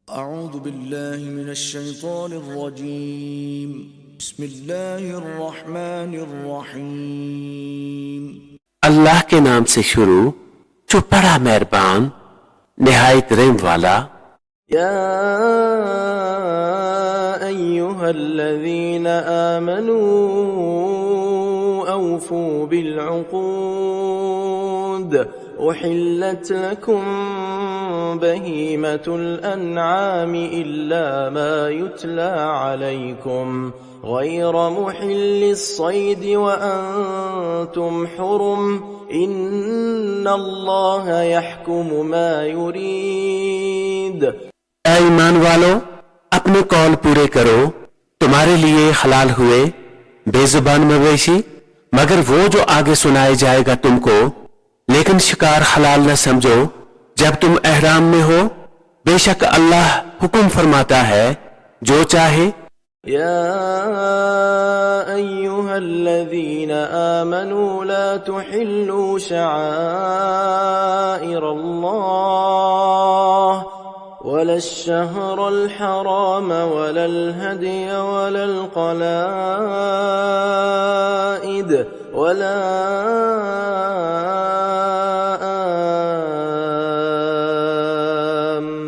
أعوذ बिल्लाहि मिनश शैतानिर रजीम बिस्मिल्लाहिर रहमानिर रहीम। अल्लाह के नाम से शुरू जो बड़ा मेहरबान निहायत रहम वाला। या अय्युहल्लज़ीना आमनू औफू बिलउक़ूद उहिल्लत लकुम बहीमतुल अन्आमि इल्ला मा युतला अलैकुम गैर मुहिल्लिस सैद व अंतुम हुरुम इन्नल्लाह यहकुमु मा युरीद। ऐ ईमान वालो, अपने कौल पूरे करो। तुम्हारे लिए हलाल हुए बेजुबान मवेशी मगर वो जो आगे सुनाया जाएगा तुमको, लेकिन शिकार हलाल न समझो जब तुम एहराम में हो। बेशक अल्लाह हुक्म फरमाता है जो चाहे। या अय्युहल्लज़ीना आमनू ला तुहिल्लू शआइरल्लाह वलश्शहरल हराम वलल हदिय वलल क़लाइद वला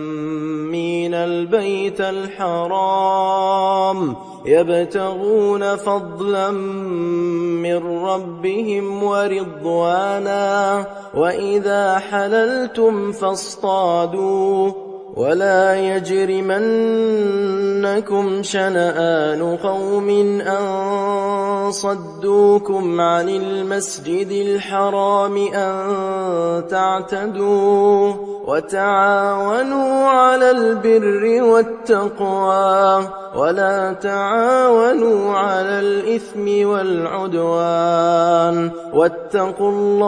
आमीनल बैतल हराम यब्तगून फضلا من रब्बिहिम वरिضवाना वइज़ा हलल्तुम फस्तादू वला यजरिमन्नकुम शनआनु क़ौमिन अन सद्दूकुम अनिल मस्जिदिल हरामि अन तअतदू वतआवनू अलल बिर्रि वत्तक़वा वला तआवनू अलल इस्मि वल उद्वान वत्तक़ुल्लाह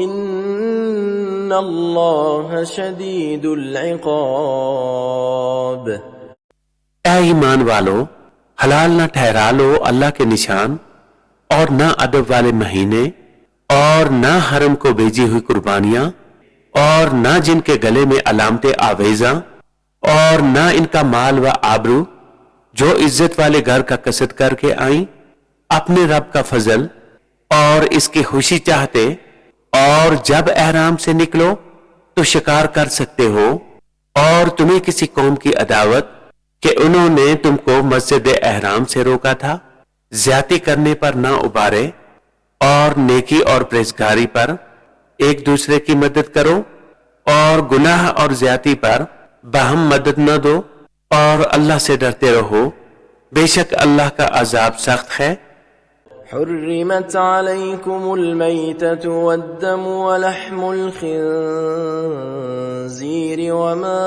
इन्नल्लाह शदीदुल इक़ाब। ऐ ईमान वालो, हलाल न ठहरा लो अल्लाह के निशान और न अदब वाले महीने और न हरम को भेजी हुई कुर्बानियां और न जिनके गले में अलामते आवेजा और न इनका माल व आबरू जो इज्जत वाले घर का कसद करके आई। अपने रब का फजल और इसकी खुशी चाहते और जब एहराम से निकलो तो शिकार कर सकते हो। और तुम्हें किसी कौम की अदावत कि उन्होंने तुमको मस्जिद एहराम से रोका था, ज्यादती करने पर न उबारे और नेकी और परहेजगारी पर एक दूसरे की मदद करो और गुनाह और ज्यादती पर बाहम मदद न दो और अल्लाह से डरते रहो। बेशक अल्लाह का अजाब सख्त है। حرمت عليكم الميتة والدم ولحم الخنزير وما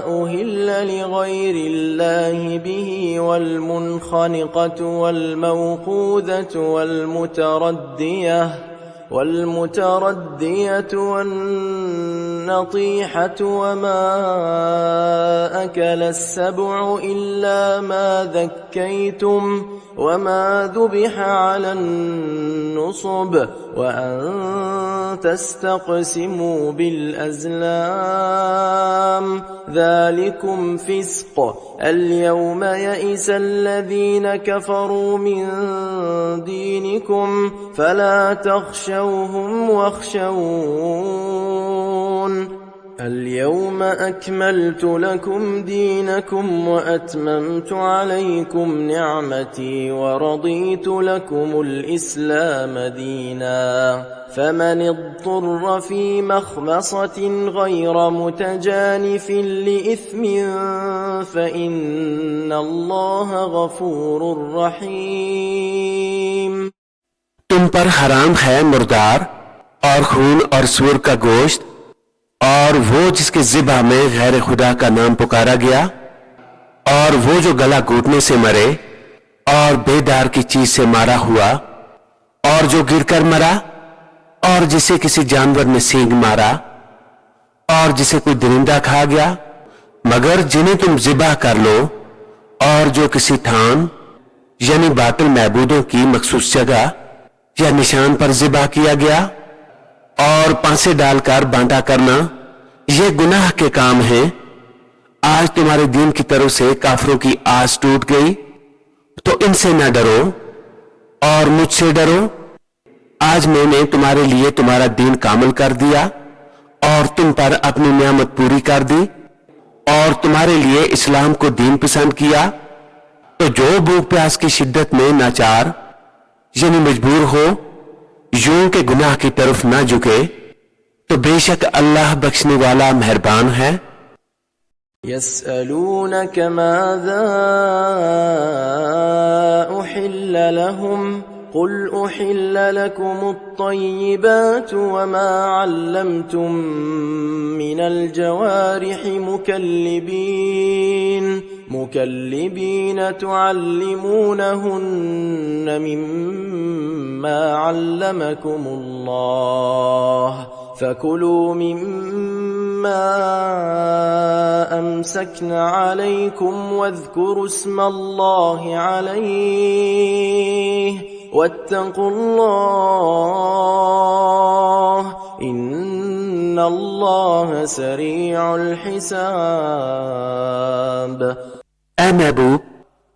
أهل لغير الله به والمنخنقة والموقوذة والمتردية والنطيحة وما أكل السبع إلا ما ذكيتم وما ذبح على النصب وأن تستقسموا بالأزلام ذلكم فسق اليوم يئس الذين كفروا من دينكم فلا تخشوهم واخشون اليوم أكملت لكم دينكم وأتممت عليكم نعمتي ورضيت لكم الإسلام دينا فمن اضطر في مخمصة غير متجانف لإثم فإن الله غفور رحيم। तुम पर हराम है मुर्दार और खून और सूर का गोश्त और वो जिसके ज़िबा में गैर खुदा का नाम पुकारा गया और वो जो गला घूटने से मरे और बेदार की चीज से मारा हुआ और जो गिरकर मरा और जिसे किसी जानवर ने सींग मारा और जिसे कोई दरिंदा खा गया, मगर जिन्हें तुम ज़िबा कर लो और जो किसी थान यानी बातिल महबूदों की मखसूस जगह या निशान पर ज़िबा किया गया और पांसे डालकर बांटा करना ये गुनाह के काम हैं। आज तुम्हारे दीन की तरफ से काफिरों की आस टूट गई, तो इनसे न डरो और मुझसे डरो। आज मैंने तुम्हारे लिए तुम्हारा दीन कामिल कर दिया और तुम पर अपनी नियामत पूरी कर दी और तुम्हारे लिए इस्लाम को दीन पसंद किया। तो जो भूख प्यास की शिद्दत में नाचार यानी मजबूर हो, यूं के गुनाह की तरफ ना झुके, तो बेशक अल्लाह बख्शने वाला मेहरबान है। यस्अलूनक माज़ा उहिल्ल लहुम कुल उहिल्ल लकुमुत-तय्यिबातु वमा अल्लमतुम मिनल जवारिहि मुकल्लिबीन तुअल्लिमूनहुन्न मिम्मा अल्लमकुमुल्लाह फकुलू मिम्मा अमसकना अलैकुम वज़्कुरु स्मल्लाहि अलैहि वत्तकुल्लाह इन्नल्लाह सरीउल हिसाब। ऐ महबूब,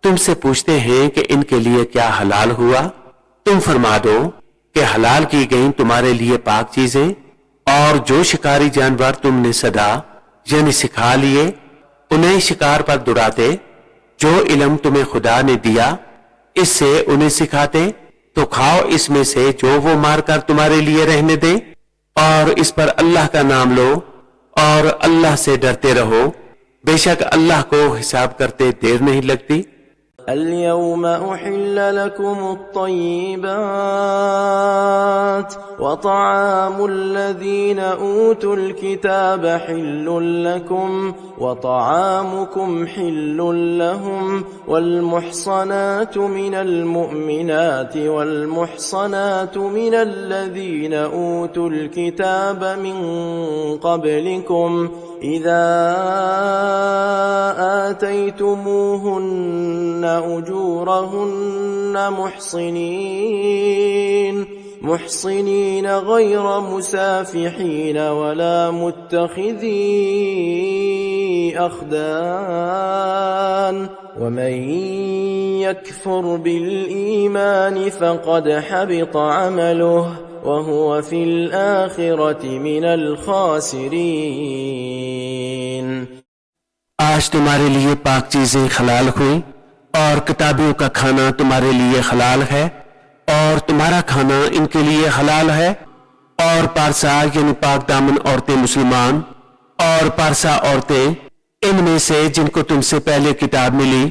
तुमसे पूछते हैं कि इनके लिए क्या हलाल हुआ। तुम फरमा दो कि हलाल की गई तुम्हारे लिए पाक चीजें और जो शिकारी जानवर तुमने सदा यानी सिखा लिए, उन्हें शिकार पर दौड़ाते। जो इल्म तुम्हें खुदा ने दिया इससे उन्हें सिखाते, तो खाओ इसमें से जो वो मारकर तुम्हारे लिए रहने दे और इस पर अल्लाह का नाम लो और अल्लाह से डरते रहो। बेशक अल्लाह को हिसाब करते देर नहीं लगती। اليوم أحل لكم الطيبات وطعام الذين أوتوا الكتاب حل لكم وطعامكم حل لهم والمحصنات من المؤمنات والمحصنات من الذين أوتوا الكتاب من قبلكم إذا آتيتموهن أجورهن محصنين غير مسافحين ولا متخذي أخدان ومن يكفر بالإيمان فقد حبط عمله वहुव फिल आखिरति मिनल खासिरीन। आज तुम्हारे लिए पाक चीजें हलाल हुई और किताबियों का खाना तुम्हारे लिए हलाल है और तुम्हारा खाना इनके लिए हलाल है। और पारसा यानी पाक दामन औरतें मुसलमान और पारसा औरतें इनमें से जिनको तुमसे पहले किताब मिली,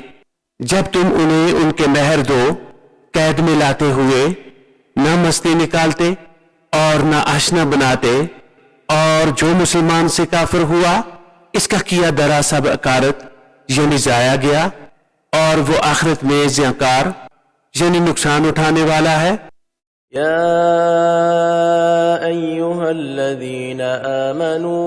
जब तुम उन्हें उनके महर दो कैद में लाते हुए न मस्ती निकालते और न आशना बनाते। और जो मुसलमान से काफिर हुआ इसका किया दरा सब अकारत यानी जाया गया और वो आखिरत में ज़ियाकार यानी नुकसान उठाने वाला है। या अय्युहल्लज़ीना आमनू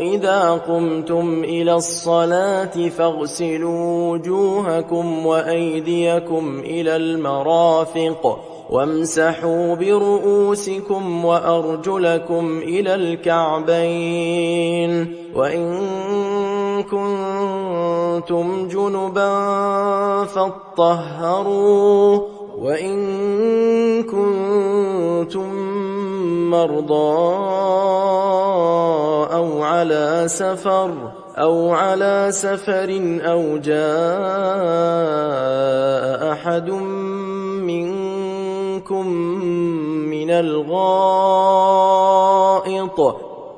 इज़ा कुमतुम इलस्सलाति फ़ग़सिलू वुजूहकुम व अयदियकुम इलल मराफ़िक़ वम्सहू बिरुऊसिकुम व अर्जुलकुम इलल कअबैन व इन कुंतुम जुनुबन फ़त्तहरू وإن كنتم مرضى أو على سفر أو جاء أحد منكم من الغائط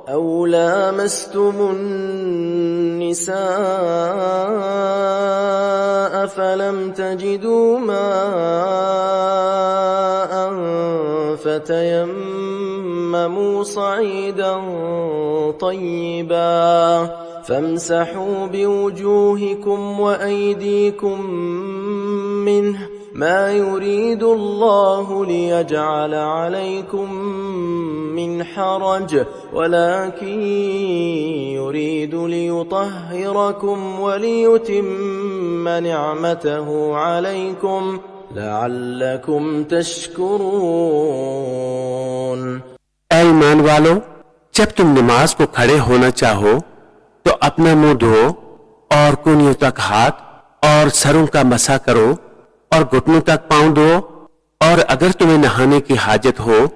أو لامستم النساء فلم تجدوا ماء فتيمموا صعيدا طيبا فامسحوا بوجوهكم وأيديكم منه ما يريد الله ليجعل عليكم من حرج ولكن يريد ليطهركم وليتم نعمته عليكم لعلكم تشكرون। ऐ ईमान वालो, जब तुम नमाज को खड़े होना चाहो तो अपना मुंह धो और कूनियों तक हाथ और सरों का मसा करो और घुटनों तक पांव धो, और अगर तुम्हें नहाने की हाजत हो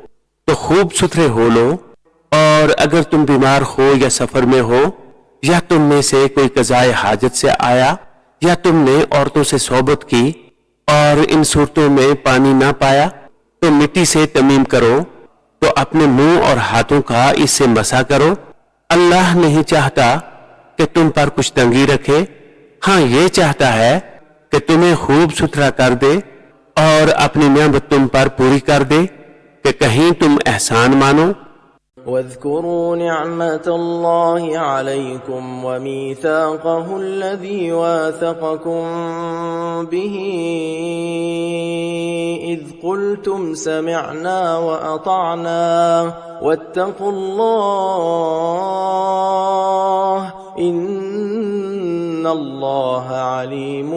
तो खूब सुथरे हो लो, और अगर तुम बीमार हो या सफर में हो या तुम में से कोई कज़ाए हाजत से आया या तुमने औरतों से सोबत की और इन सूरतों में पानी ना पाया तो मिट्टी से तमीम करो, तो अपने मुंह और हाथों का इससे मसा करो। अल्लाह नहीं चाहता कि तुम पर कुछ तंगी रखे, हाँ ये चाहता है कि तुम्हें खूब सुथरा कर दे और अपनी नियामत तुम पर पूरी कर दे कि कहीं तुम एहसान मानो। واذكروا نعمة الله عليكم وميثاقه الذي واثقكم به إذ قلتم سمعنا وأطعنا واتقوا الله إن الله عليم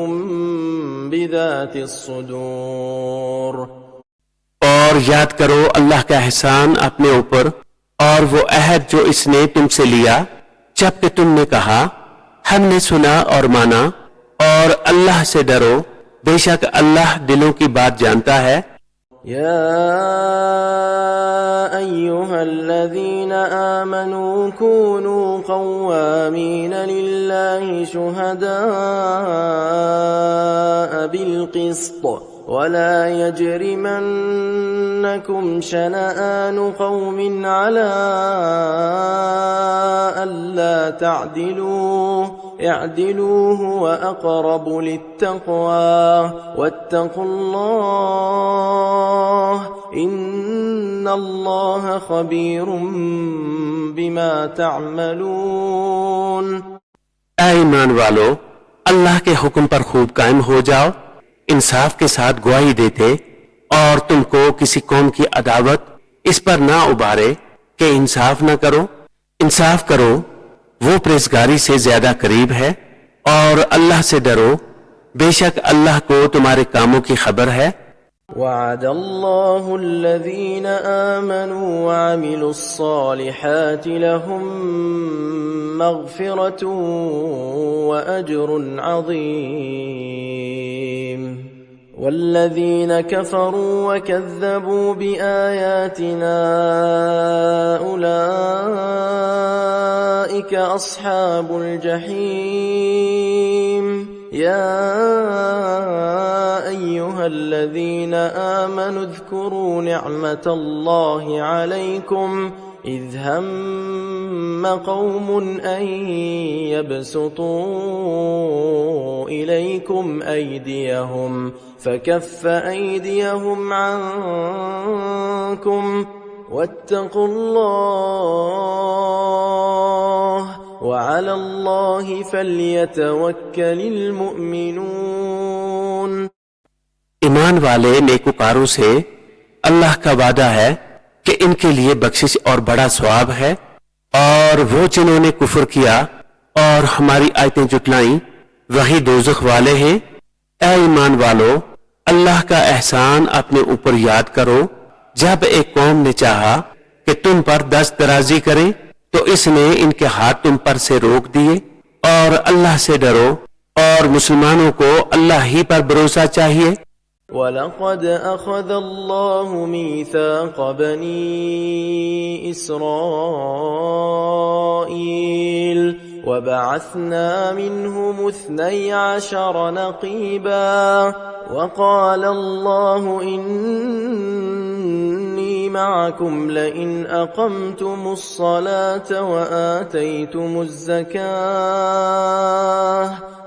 بذات الصدور। और याद करो अल्लाह का एहसान अपने ऊपर और वो अहद जो इसने तुमसे लिया जबकि तुमने कहा हमने सुना और माना, और अल्लाह से डरो, बेशक अल्लाह दिलों की बात जानता है। या अय्युहल्लज़ीन आमनू कूनू क़व्वामीन लिल्लाहि शुहदाअ बिल-क़िस्त वला यजरिमन्नकुम शनआन क़ौमिन अला अल्ला तअदिलू इअदिलू हुवा अक़रबु लित्तक़वा वत्तक़ुल्लाह इन्नल्लाह ख़बीरुम बिमा तअमलून। ऐ ईमान वालो, अल्लाह के हुक्म पर खूब कायम हो जाओ, इंसाफ के साथ गवाही देते, और तुमको किसी कौम की अदावत इस पर ना उबारे कि इंसाफ ना करो। इंसाफ करो, वो परहेज़गारी से ज्यादा करीब है, और अल्लाह से डरो, बेशक अल्लाह को तुम्हारे कामों की खबर है। वअदल्लाहु अल्लज़ीन आमनू वअमिलुस्सालिहाति लहुम मग़फ़िरतुन व अज्रुन अज़ीम। वल्लज़ीन कफ़रू वकज़्ज़बू बिआयातिना उलाइका अस्हाबुल जहीम। या अय्युहल्लज़ीन आमनू उज़्कुरू निअमतल्लाहि अलैकुम إذ هم قوم أن يبسطوا إليكم أيديهم فكف أيديهم عنكم واتقوا الله وعلى الله فليتوكل المؤمنون। ईमान वाले नेकुकारों से अल्लाह का वादा है कि इनके लिए बख्शिश और बड़ा सवाब है, और वो जिन्होंने कुफर किया और हमारी आयतें जुटलाई वही दोज़ख वाले हैं। ऐ ईमान वालो, अल्लाह का एहसान अपने ऊपर याद करो। जब एक कौम ने चाहा कि तुम पर दस्त दराजी करें तो इसने इनके हाथ तुम पर से रोक दिए, और अल्लाह से डरो, और मुसलमानों को अल्लाह ही पर भरोसा चाहिए। वलक़द अख़ज़ल्लाहु मीसाक़ बनी इस्राईल वबअस्ना मिन्हुम 12 नक़ीबा वक़ालल्लाहु इन्नी मअकुम लइन अक़मतुमुस्सलात वआतयतुमुज़्ज़कात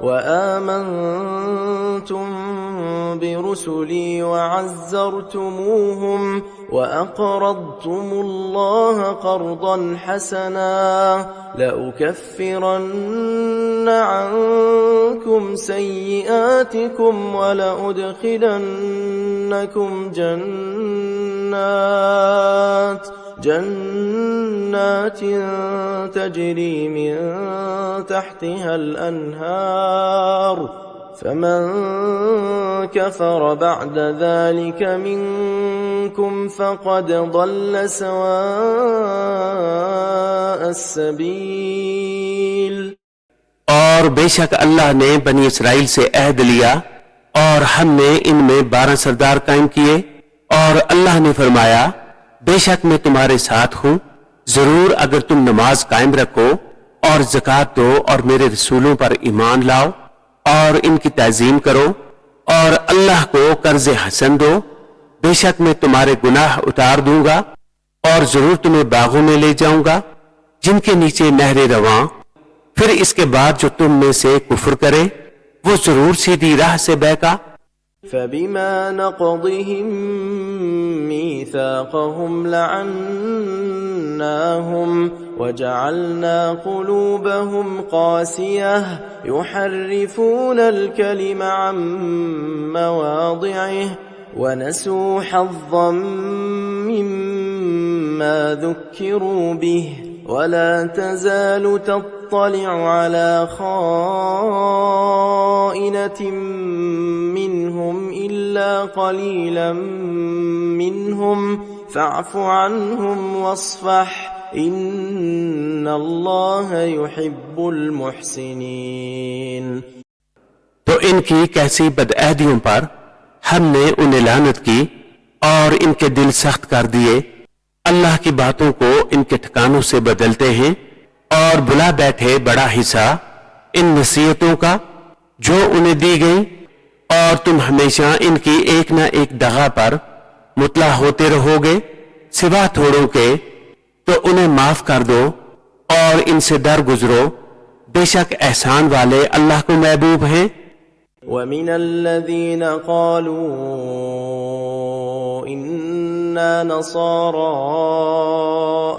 वआमनतुम बिरुसुली वअज़्ज़रतुमूहुम वअक़रضتमुल्लाह क़र्ज़न हसना लउकफ्फिरन्न अन्कुम सय्यिआतिकुम वलउदखिलन्नकुम जन्नात तजरी मिन तहतिहा अल-अन्हार فمن كفر بعد ذلك منكم فقد ضل سواء السبيل। और बेशक अल्लाह ने बनी इसराइल से अहद लिया और हमने इनमें 12 सरदार कायम किए, और अल्लाह ने फरमाया बेशक मैं तुम्हारे साथ हूं, जरूर अगर तुम नमाज कायम रखो और ज़कात दो और मेरे रसूलों पर ईमान लाओ और इनकी ताज़ीम करो और अल्लाह को कर्ज हसन दो, बेशक मैं तुम्हारे गुनाह उतार दूंगा और जरूर तुम्हें बागों में ले जाऊंगा जिनके नीचे नहरें रवां। फिर इसके बाद जो तुम में से कुफ्र करे वो जरूर सीधी राह से बहका। فبما نقضهم ميثاقهم لعناهم وجعلنا قلوبهم قاسية يحرفون الكلم عن مواضعه ونسوا حظا مما ذكروا به ولا تزال تطلع على خائنة منهم إلا قليلا منهم فاعف عنهم واصفح إن الله يحب المحسنين। तो इनकी कैसी बदअहदियों पर हमने उन्हें लानत की और इनके दिल सख्त कर दिए। अल्लाह की बातों को इनके ठिकानों से बदलते हैं और बुला बैठे बड़ा हिस्सा इन नसीहतों का जो उन्हें दी गई, और तुम हमेशा इनकी एक न एक दगा पर मुतला होते रहोगे सिवा थोड़ों के, तो उन्हें माफ कर दो और इनसे दर गुजरो, बेशक एहसान वाले अल्लाह को महबूब हैं। ومن الذين قالوا إنا نصارى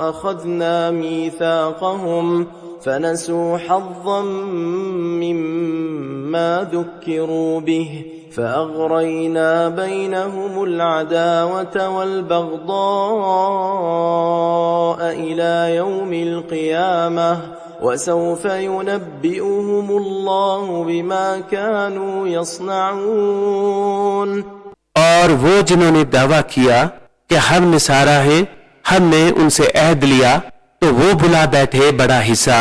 أخذنا ميثاقهم فنسوا حظا مما ذكروا به فأغرينا بينهم العداوة والبغضاء إلى يوم القيامة وسوف ينبئهم الله بما كانوا يصنعون। और वो जिन्होंने दावा किया कि हम निसारा हैं, हमने उनसे अहद लिया, तो वो भुला बैठे बड़ा हिस्सा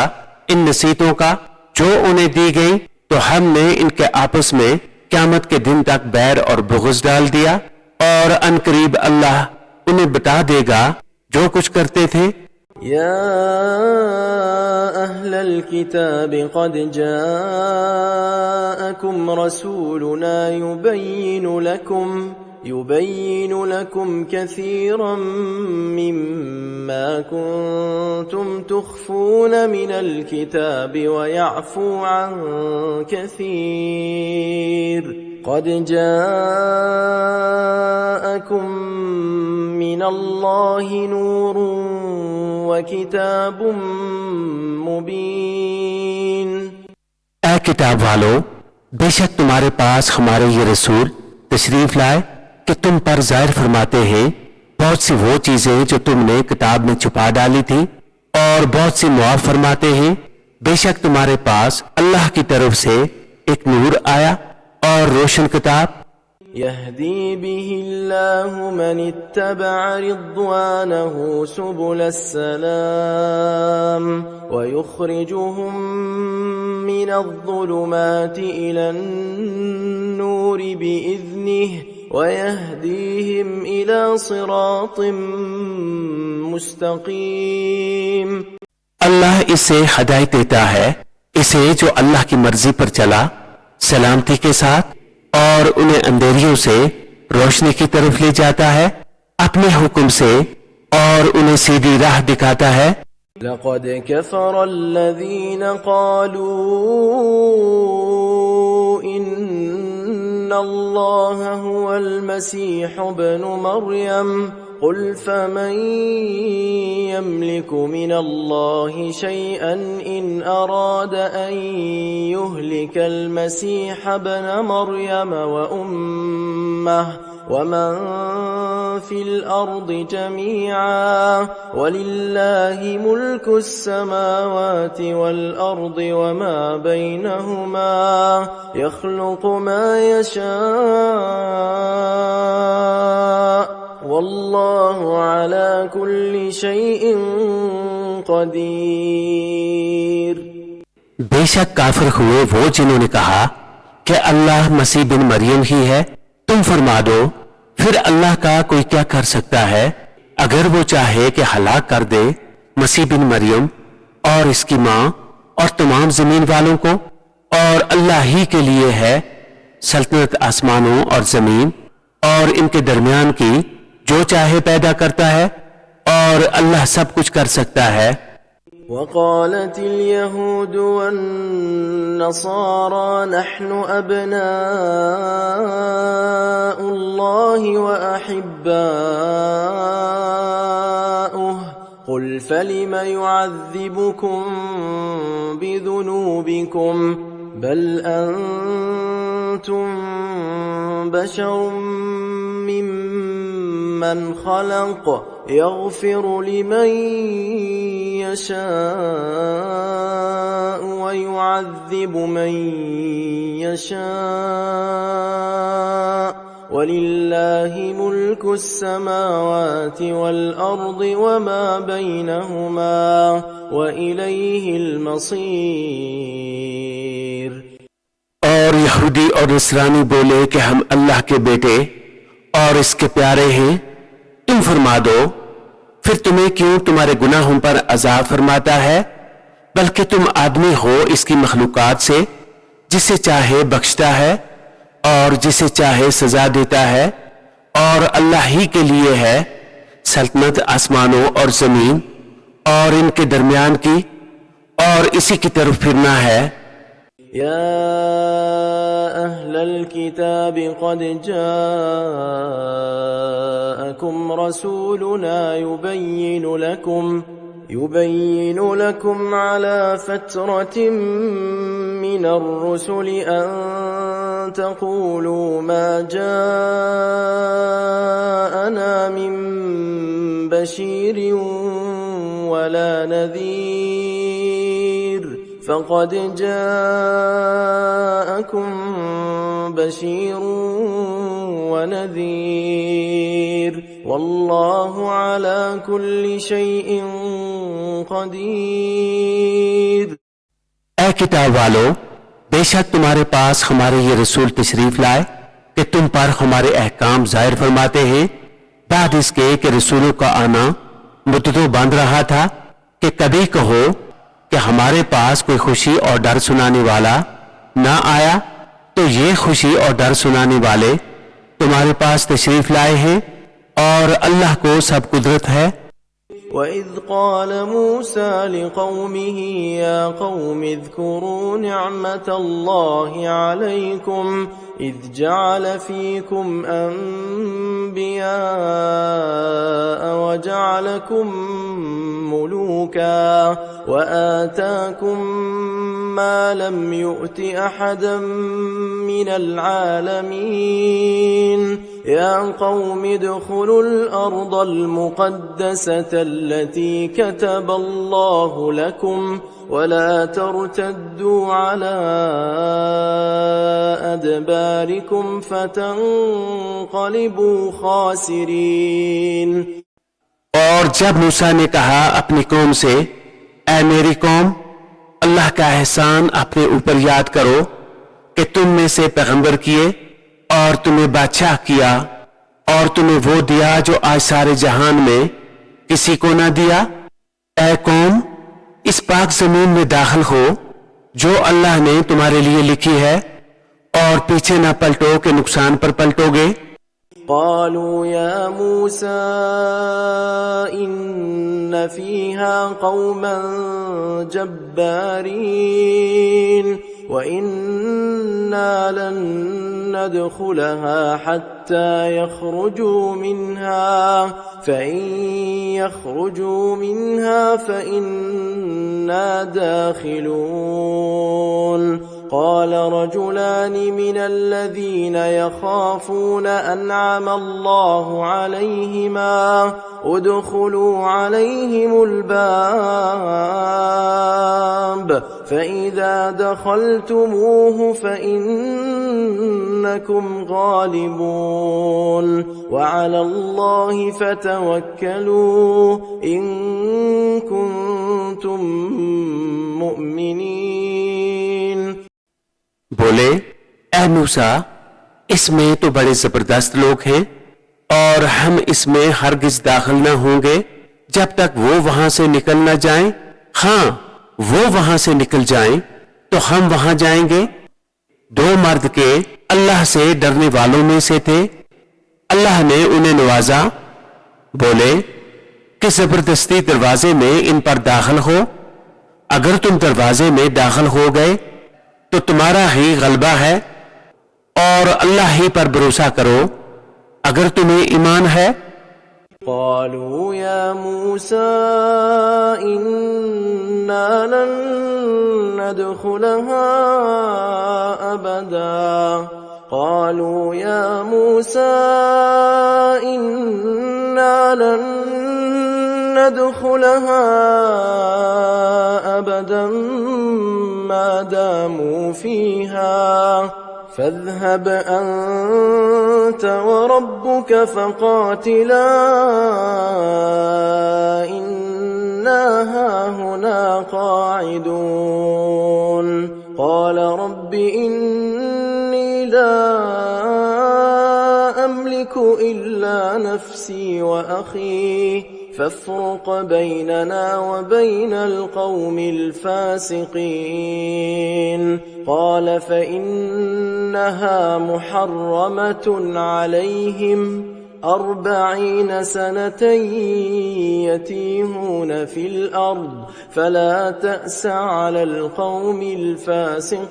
इन नसीहतों का जो उन्हें दी गई, तो हमने इनके आपस में क़यामत के दिन तक बैर और बुग़्ज़ डाल दिया, और अनकरीब अल्लाह उन्हें बता देगा जो कुछ करते थे। या अहलल किताब क़द जाअकुम रसूलुना युबय्यिनु लकुम कसीरन मिम्मा कुन्तुम तुख्फून मिनल किताब व यअफू अन कसीर क़द जाअकुम मिनल्लाहि नूरुन व किताबुम मुबीन। ऐ किताब वालों, बेशक तुम्हारे पास हमारे ये रसूल तशरीफ लाए कि तुम पर जाहिर फरमाते हैं बहुत सी वो चीजें जो तुमने किताब में छुपा डाली थी, और बहुत सी मुआफ फरमाते हैं बेशक तुम्हारे पास अल्लाह की तरफ से एक नूर आया और रोशन किताब। यहदी बिहिल्लाहु मन इत्तबअ रिद्वानहु सुबुलस सलाम व युखरिजुहुम मिनज़्ज़ुलुमाति इलन-नूरि बिइज़्निहि व यहदीहिम इला सिरातिम मुस्तकीम। अल्लाह इसे हिदायत देता है, इसे जो अल्लाह की मर्जी पर चला सलामती के साथ, और उन्हें अंधेरियों से रोशनी की तरफ ले जाता है अपने हुक्म से, और उन्हें सीधी राह दिखाता है। लक़द कफ़र अल्लज़ीन क़ालू इन्नल्लाह हुवल मसीह इब्नु मर्यम क़ुल फमन यमलिकु मिनल्लाहि शैअन इन अराद अन युहलिकल मसीह इब्न मर्यम ومن في الأرض جميعا ولله ملك السماوات والأرض وما بينهما يخلق ما يشاء والله على كل شيء قدير। बेशक काफिर हुए वो जिन्होंने कहा कि अल्लाह मसीह बिन मरियम ही है। तुम फरमा दो, फिर अल्लाह का कोई क्या कर सकता है? अगर वो चाहे कि हलाक कर दे मसीह बिन मरियम और इसकी मां और तमाम जमीन वालों को, और अल्लाह ही के लिए है सल्तनत आसमानों और जमीन और इनके दरमियान की, जो चाहे पैदा करता है और अल्लाह सब कुछ कर सकता है। وقالت اليهود والنصارى نحن أبناء الله وأحباؤه قل فلم يعذبكم بذنوبكم بل أنتم بشر ممن خلق يغفر لمن يشاء ويعذب من يشاء ولله ملك السماوات والأرض وما بينهما وإليه المصير। और यहूदी और नसरानी बोले कि हम अल्लाह के बेटे और इसके प्यारे हैं। तुम फरमा दो, फिर तुम्हें क्यों तुम्हारे गुनाहों पर अज़ाब फरमाता है? बल्कि तुम आदमी हो इसकी मखलूकात से, जिसे चाहे बख्शता है और जिसे चाहे सजा देता है, और अल्लाह ही के लिए है सल्तनत आसमानों और जमीन और इनके दरमियान की, और इसी की तरफ फिरना है। या अहलल किताब क़द जाअकुम रसूलुना युबय्यिनु लकुम अला फ़त्रतिम मिनर रुसुलि अन तक़ूलू मा जाअना मिन बशीरिन वला नज़ीर फ़क़द जाअकुम बशीर वनज़ीर वल्लाहु अला कुल्लि शैइन क़दीर। ऐ किताब वालों, बेशक तुम्हारे पास हमारे ये रसूल तशरीफ लाए कि तुम पर हमारे अहकाम जाहिर फरमाते हैं, बाद इसके कि रसूलों का आना मुद्दतों बंद रहा था कि कभी कहो कि हमारे पास कोई खुशी और डर सुनाने वाला ना आया, तो ये खुशी और डर सुनाने वाले तुम्हारे पास तशरीफ लाए हैं और अल्लाह को सब कुदरत है। وَإِذْ قَالَ مُوسَى لِقَوْمِهِ يَا قَوْمِ اذْكُرُوا نِعْمَةَ اللَّهِ عَلَيْكُمْ إِذْ جَعَلَ فِيكُمْ أَنْبِيَاءَ وَجَعَلَكُمْ مُلُوكًا وَآتَاكُمْ مَا لَمْ يُؤْتِ أَحَدًا مِنَ الْعَالَمِينَ يا قوم ادخلوا الأرض المقدسة التي كتب الله لكم ولا ترتدوا على أدباركم فتنقلبوا خاسرين। और जब मूसा ने कहा अपनी कौम से, ऐ मेरी कौम, अल्लाह का एहसान अपने ऊपर याद करो कि तुम में से पैगंबर किए और तुम्हें बादशाह किया और तुम्हें वो दिया जो आज सारे जहान में किसी को ना दिया। ऐ कौम, इस पाक जमीन में दाखिल हो जो अल्लाह ने तुम्हारे लिए लिखी है और पीछे ना पलटो के नुकसान पर पलटोगे। قالوا يا موسى إن فيها قوما جبارين وإنا لن ندخلها حتى يخرجوا منها فإن يخرجوا منها فإنا داخلون قال رجلان من الذين يخافون أنعم الله عليهما ادخلوا عليهم الباب فإذا دخلتموه فإنكم غالبون وعلى الله فتوكلوا إن كنتم مؤمنين। बोले, ऐ मूसा, इसमें तो बड़े जबरदस्त लोग हैं और हम इसमें हरगिज दाखिल न होंगे जब तक वो वहां से निकल न जाएं। हाँ, वो वहां से निकल जाएं तो हम वहां जाएंगे। दो मर्द के अल्लाह से डरने वालों में से थे। अल्लाह ने उन्हें नवाजा। बोले कि जबरदस्ती दरवाजे में इन पर दाखिल हो। अगर तुम दरवाजे में दाखिल हो गए तो तुम्हारा ही गलबा है और अल्लाह ही पर भरोसा करो अगर तुम्हें ईमान है। قالوا يا موسى إنا لن ندخلها أبدا قالوا يا موسى إنا لن ندخلها أبدا ما داموا فيها فاذهب أنت وربك فقاتلا إنا هاهنا قاعدون قال رب إني لا أملك إلا نفسي وأخي فافرق بيننا وبين القوم الفاسقين قال فإنها محرمة عليهم 40 سنة يتيهون في الأرض فلا تأس على القوم الفاسقين।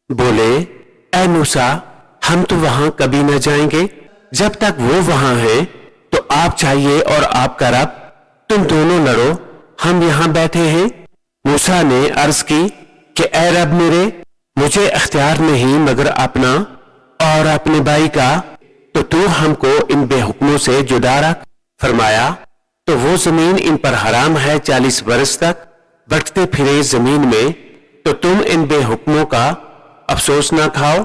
बोले, ऐ मूसा, हम तो वहां कभी न जाएंगे जब तक वो वहां है। तो आप चाहिए और आपका रब, तुम दोनों लड़ो, हम यहां बैठे हैं। मूसा ने अर्ज की कि ऐ रब मेरे, मुझे इख्तियार नहीं मगर अपना और अपने भाई का, तो तू हमको इन बेहुक्मों से जुदा रख। फरमाया, तो वो जमीन इन पर हराम है 40 बरस तक भटकते फिरे जमीन में, तो तुम इन बेहुक्मों का अफसोस ना खाओ।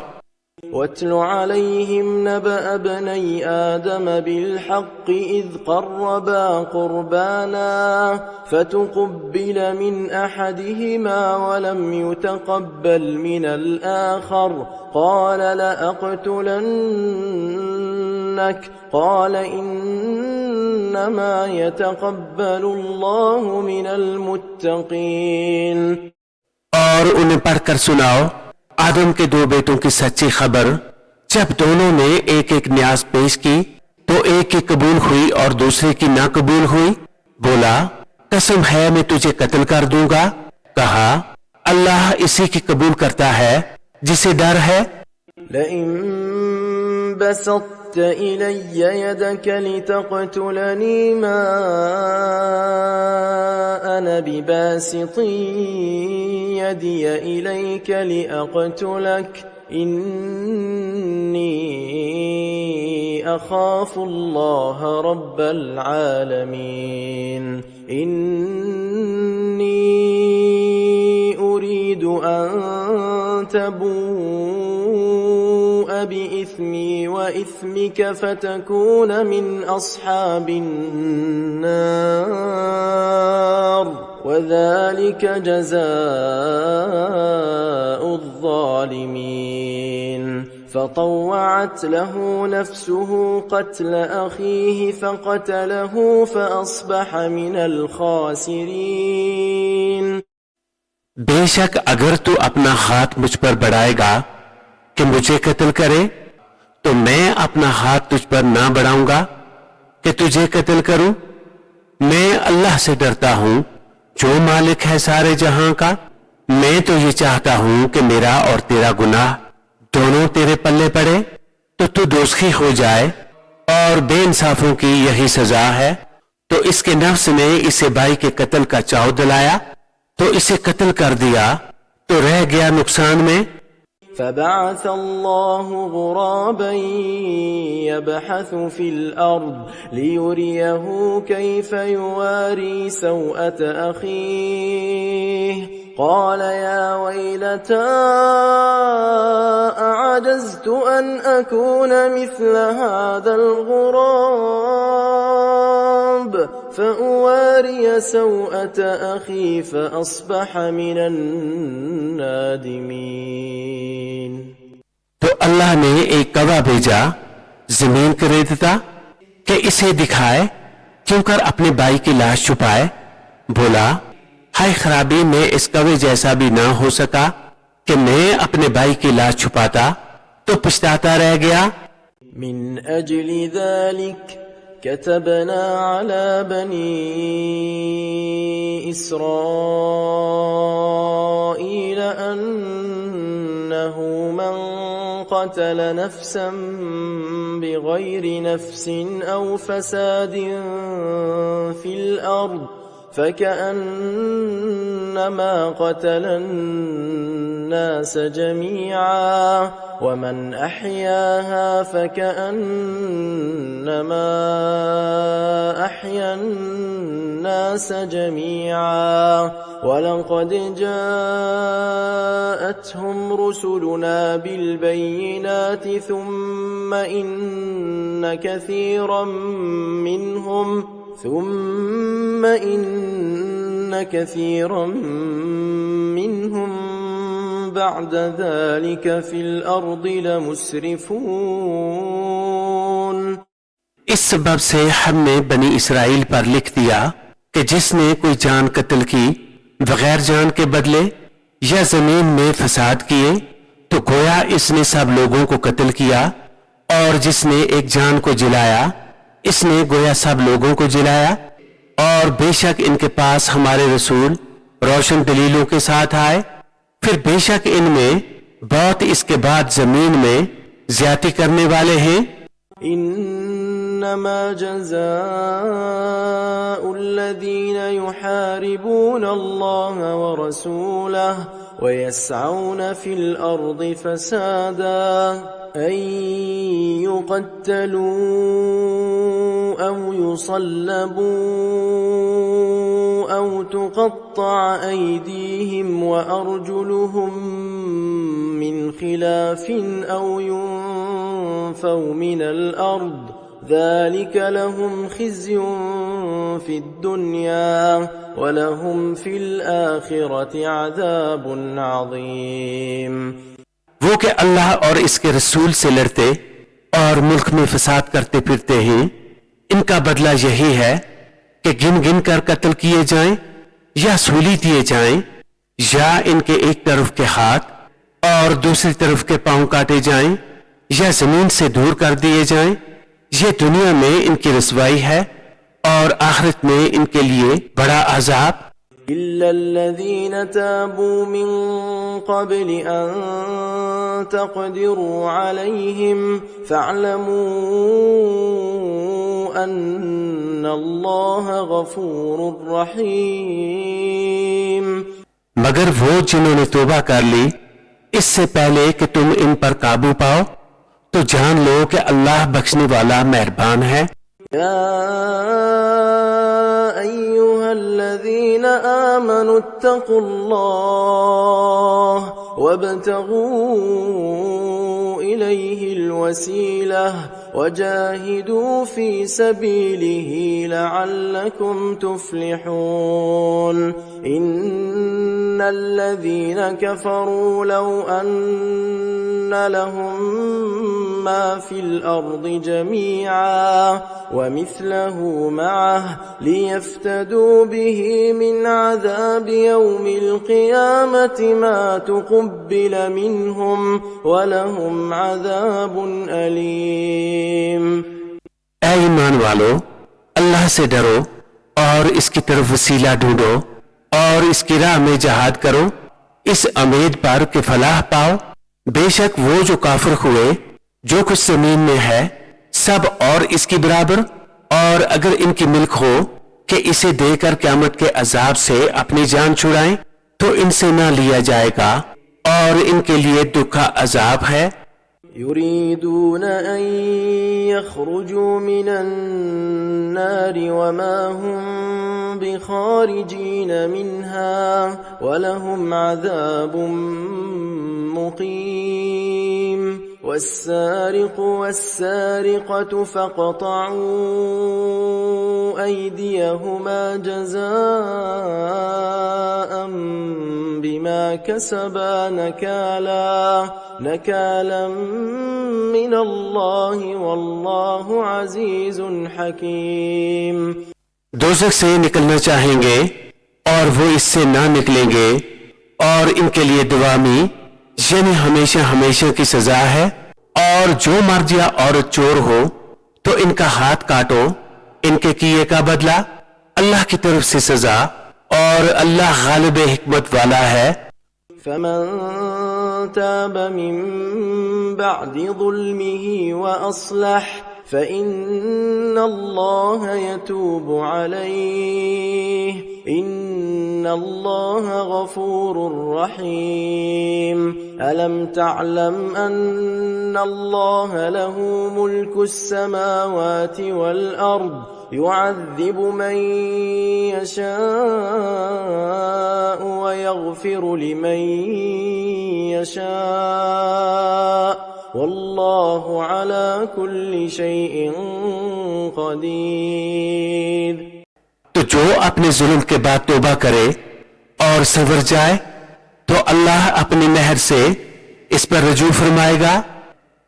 واتل عليهم نبأ ابني آدم بالحق إذ قربا قربانا فتقبل من أحدهما ولم يتقبل من الآخر قال لأقتلنك قال إنما يتقبل الله من المتقين। और उन्हें पढ़कर सुनाओ आदम के 2 बेटों की सच्ची खबर। जब दोनों ने एक एक न्यास पेश की तो एक की कबूल हुई और दूसरे की ना कबूल हुई। बोला, कसम है मैं तुझे कत्ल कर दूंगा। कहा, अल्लाह इसी की कबूल करता है जिसे डर है। لئن بسطت إلي يدك لتقتلني ما أنا بباسط يدي إليك لأقتلك إني أخاف الله رب العالمين إني أريد أن تبوء بإثمي وإثمك فتكون من أصحاب النار وذلك جزاء الظالمين فطوعت له نفسه قتل أخيه فقتله فأصبح من الخاسرين। बेशक अगर तू अपना हाथ मुझ पर बढ़ाएगा कि मुझे कत्ल करे तो मैं अपना हाथ तुझ पर ना बढ़ाऊंगा कि तुझे कत्ल करूं। मैं अल्लाह से डरता हूं जो मालिक है सारे जहां का। मैं तो ये चाहता हूं कि मेरा और तेरा गुनाह दोनों तेरे पल्ले पड़े तो तू दोषी हो जाए और बेइंसाफों की यही सजा है। तो इसके नफ्स ने इसे भाई के कत्ल का चाव दिलाया तो इसे कत्ल कर दिया तो रह गया नुकसान में। فبعث الله غرابا يبحث في الأرض ليريه كيف يواري سوءة أخيه قال يا ويلتى أعجزت أن أكون مثل هذا الغراب فأواري سوءة أخي فأصبح من النادمين। तो अल्लाह ने एक कौवा भेजा जमीन के रेतता कि इसे दिखाए क्यों कर अपने भाई की लाश छुपाए। बोला हाय खराबी, मैं इस कौवे जैसा भी ना हो सका कि मैं अपने भाई की लाश छुपाता तो पछताता रह गया। من أجل ذلك كتبنا على بني إسرائيل أنه من قتل نفسا بغير نفس أو فساد في الأرض فكأنما قتل الناس جميعا ومن أحياها فكأنما أحيا الناس جميعا ولقد جاءتهم رسلنا بالبينات ثم إن كثيرا منهم بعد ذلك في الأرض لمسرفون। इस सबब से हमने बनी इसराइल पर लिख दिया कि जिसने कोई जान कत्ल की बगैर जान के बदले या जमीन में फसाद किए तो गोया इसने सब लोगों को कत्ल किया, और जिसने एक जान को जिलाया इसने गोया सब लोगों को जिलाया। और बेशक इनके पास हमारे रसूल रोशन दलीलों के साथ आए, फिर बेशक इनमें बहुत इसके बाद जमीन में ज्यादती करने वाले हैं। إنما جزاء الذين يحاربون الله ورسوله ويسعون في الأرض فسادا أن يقتلوا أو يصلبوا أو تقطع أيديهم وأرجلهم من خلاف أو ينفوا من الأرض ذلك لهم خزي في الدنيا ولهم في الآخرة عذاب عظيم। वो कि अल्लाह और इसके रसूल से लड़ते और मुल्क में फसाद करते फिरते हैं, इनका बदला यही है कि गिन गिन कर कत्ल किए जाएं या सूली दिए जाएं, या इनके एक तरफ के हाथ और दूसरी तरफ के पांव काटे जाएं या जमीन से दूर कर दिए जाएं। ये दुनिया में इनकी रसवाई है और आखिरत में इनके लिए बड़ा अजाब। إلا الذين تابوا من قبل أن تقدروا عليهم فاعلموا أن الله غفور رحيم। मगर वो जिन्होंने तौबा कर ली इससे पहले कि तुम इन पर काबू पाओ तो जान लो कि अल्लाह बख्शने वाला मेहरबान है। يا أيها الذين آمنوا اتقوا الله وابتغوا إليه الوسيلة وجاهدوا في سبيله لعلكم تفلحون إن الذين كفروا لو أن لهم ما في الأرض جميعا ومثله معه ليفتدوا به من عذاب يوم القيامة ما تقبل منهم ولهم عذاب أليم। ऐ ईमान वालो, अल्लाह से डरो और इसकी तरफ वसीला ढूंढो और इसकी राह में जहाद करो इस उम्मीद पर कि फलाह पाओ। बेशक वो जो काफिर हुए जो कुछ जमीन में है सब और इसकी बराबर, और अगर इनकी मिल्क हो कि इसे देकर क़यामत के अजाब से अपनी जान छुड़ाएं तो इनसे ना लिया जाएगा और इनके लिए दुख का अजाब है। يريدون أن يخرجوا من النار وما هم بخارجين منها ولهم عذاب مقيم والسارق والسارقة فاقطعوا أيديهما جزاء بما كسبا نكالا من الله والله عزيز حكيم। दोज़ख से निकलना चाहेंगे और वो इससे ना निकलेंगे और इनके लिए दुआमी यानी हमेशा हमेशा की सजा है। और जो मर्द या औरत चोर हो तो इनका हाथ काटो, इनके किए का बदला अल्लाह की तरफ से सजा और अल्लाह गालिब हिकमत वाला है। فمن تاب من بعد ظلمه وأصلح فإن الله يتوب عليه إن الله غفور رحيم ألم تعلم أن الله له ملك السماوات والأرض يعذب من يشاء ويغفر لمن يشاء والله على كل شيء قدير। तो जो अपने जुल्म के बाद तौबा करे और संवर जाए तो अल्लाह अपनी मेहर से इस पर रजू फरमाएगा।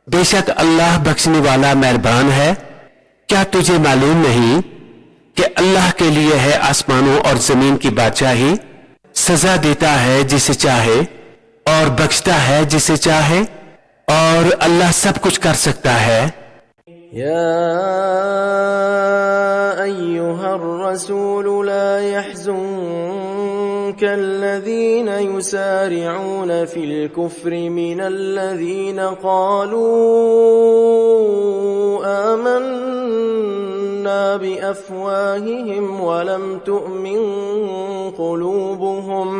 बेशक अल्लाह बख्शने वाला मेहरबान है। क्या तुझे मालूम नहीं कि अल्लाह के लिए है आसमानों और जमीन की बादशाही, सजा देता है जिसे चाहे और बख्शता है जिसे चाहे और अल्लाह सब कुछ कर सकता है। या अय्युहर रसूल ला यहज़ुनका अल्लज़ीना युसारिऊना फिल कुफ्रि मिनल्लज़ीना क़ालू आमन्ना बिअफ़वाहिहिम वलम तु'मिन क़ुलूबुहुम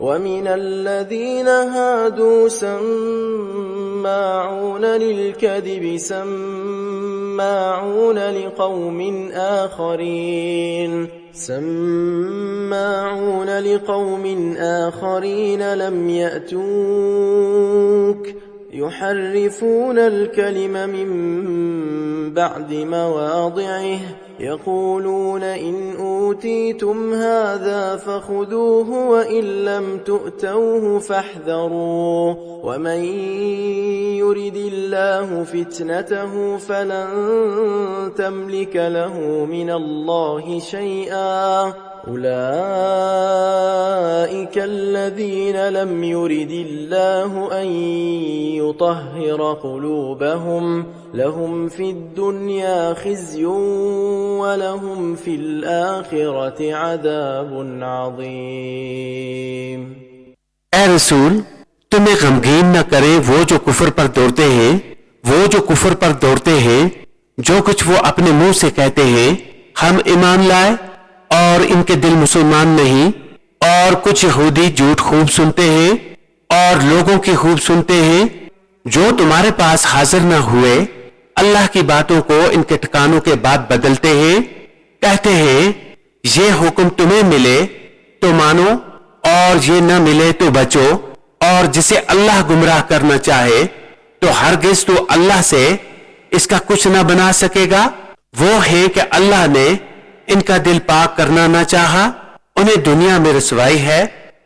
ومن الذين هادوا سماعون للكذب سماعون لقوم آخرين لم يأتوك يحرفون الكلم من بعد مواضعه يقولون إن أوتيتم هذا فخذوه وإن لم تؤتوه فاحذروا ومن يرد الله فتنته فلن تملك له من الله شيئا أولئك الذين لم يرد الله أن يطهر قلوبهم لهم في الدنيا خزي ولهم في الآخرة عذاب عظيم। ऐ रसूल, तुम्हें गमगीन न करे वो जो कुफर पर दौड़ते हैं, जो कुछ वो अपने मुंह से कहते हैं हम ईमान लाए और इनके दिल मुसलमान नहीं। और कुछ यहूदी झूठ खूब सुनते हैं और लोगों की खूब सुनते हैं जो तुम्हारे पास हाजिर न हुए। अल्लाह की बातों को इनके ठिकानों के बाद बदलते हैं, कहते हैं ये हुक्म तुम्हें मिले तो मानो और ये न मिले तो बचो। और जिसे अल्लाह गुमराह करना चाहे तो हरगिज तो अल्लाह से इसका कुछ न बना सकेगा। वो है कि अल्लाह ने इनका दिल पाक करना न चाहा, उन्हें दुनिया में रसवाई है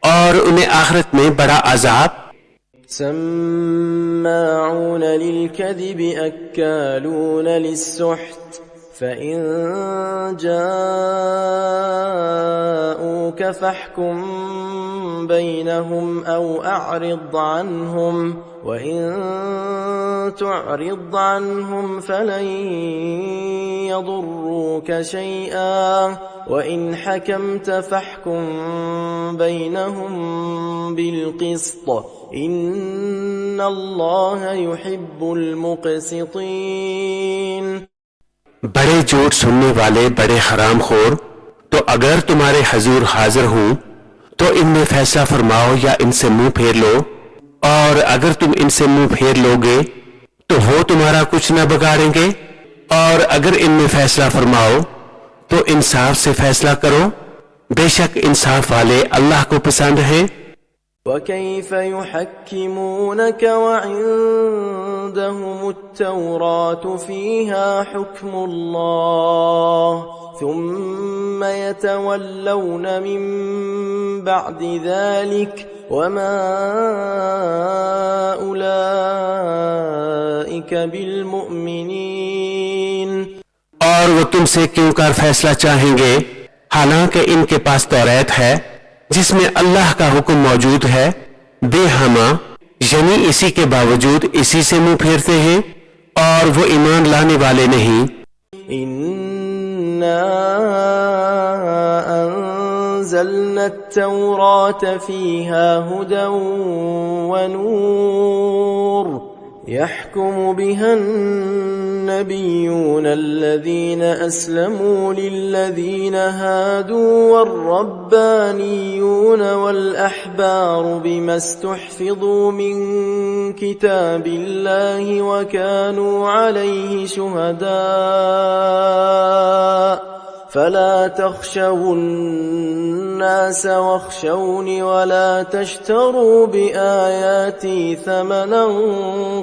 और उन्हें आखिरत में बड़ा अजाब। سماعون للكذب أكالون للسحت فإن جاءوك فاحكم بينهم أو أعرض عنهم وإن تعرض عنهم فلن يضروك شيئا وإن حكمت فاحكم بينهم بالقسط إن الله يحب المقسطين। बड़े झूठ सुनने वाले बड़े हरामखोर तो अगर तुम्हारे हजूर हाजिर हूं तो इनमें फैसला फरमाओ या इनसे मुंह फेर लो, और अगर तुम इनसे मुंह फेर लोगे तो वो तुम्हारा कुछ न बिगाड़ेंगे, और अगर इनमें फैसला फरमाओ तो इंसाफ से फैसला करो, बेशक इंसाफ वाले अल्लाह को पसंद है। وكيف يحكمونك وعندهم التوراة فيها حكم الله ثم يتولون من بعد ذلك وما أولئك بالمؤمنين। और वो तुमसे क्यों कर फैसला चाहेंगे, हालांकि इनके पास तौरात है जिसमें अल्लाह का हुक्म मौजूद है, बेहमा यानी इसी के बावजूद इसी से मुंह फेरते हैं और वो ईमान लाने वाले नहीं। इन्ना अंज़लना التوراة فيها هدى ونور يحكم بها النبيون الذين أسلموا للذين هادوا والربانيون والأحبار بما استحفظوا من كتاب الله وكانوا عليه شهداء فلا تخشوا الناس واخشوني ولا تشتروا بآياتي ثمنا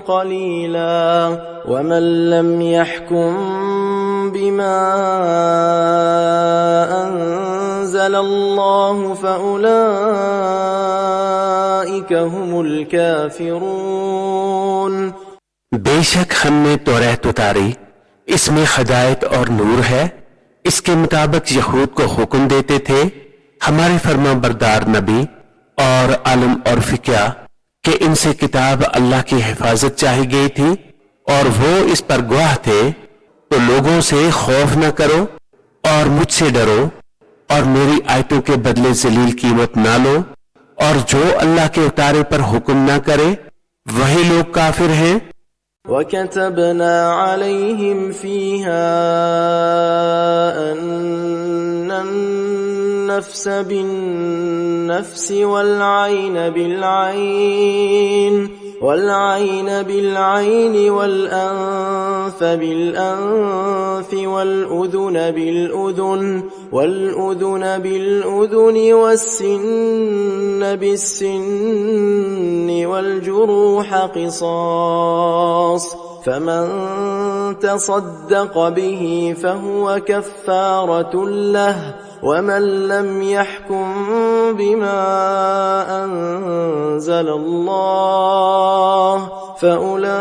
قليلا ومن لم يحكم بما أنزل الله فأولئك هم الكافرون। बेशक हमने तौरात उतारी, इसमें हिदायत और नूर है। इसके मुताबिक यहूद को हुक्म देते थे हमारे फरमा बरदार नबी और आलम और फिक्या कि इनसे किताब अल्लाह की हिफाजत चाही गई थी और वो इस पर गवाह थे, तो लोगों से खौफ न करो और मुझसे डरो और मेरी आयतों के बदले जलील कीमत ना लो, और जो अल्लाह के उतारे पर हुक्म ना करे वही लोग काफिर हैं। وكتبنا عليهم فيها أن النفس بالنفس والعين بالعين والأنف بالأنف والأذن بالأذن والسن بالسن والجروح قصاص فمن تصدق به فهو كفارة له ومن لم يحكم بما أنزل الله فأولئك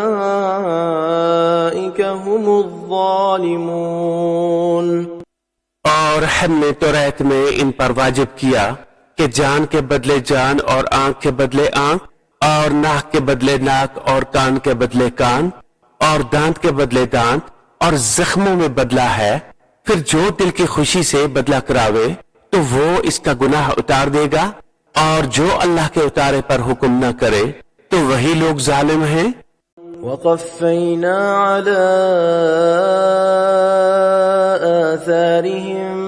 هم الظالمون। और हमने तौरात में इन पर वाजिब किया कि जान के बदले जान और आंख के बदले आंख और नाक के बदले नाक और कान के बदले कान और दांत के बदले दांत और जख्मों में बदला है। फिर जो दिल की खुशी से बदला करावे तो वो इसका गुनाह उतार देगा, और जो अल्लाह के उतारे पर हुक्म न करे तो वही लोग जालिम हैं। वक़फ़ैना अला आथारिहिम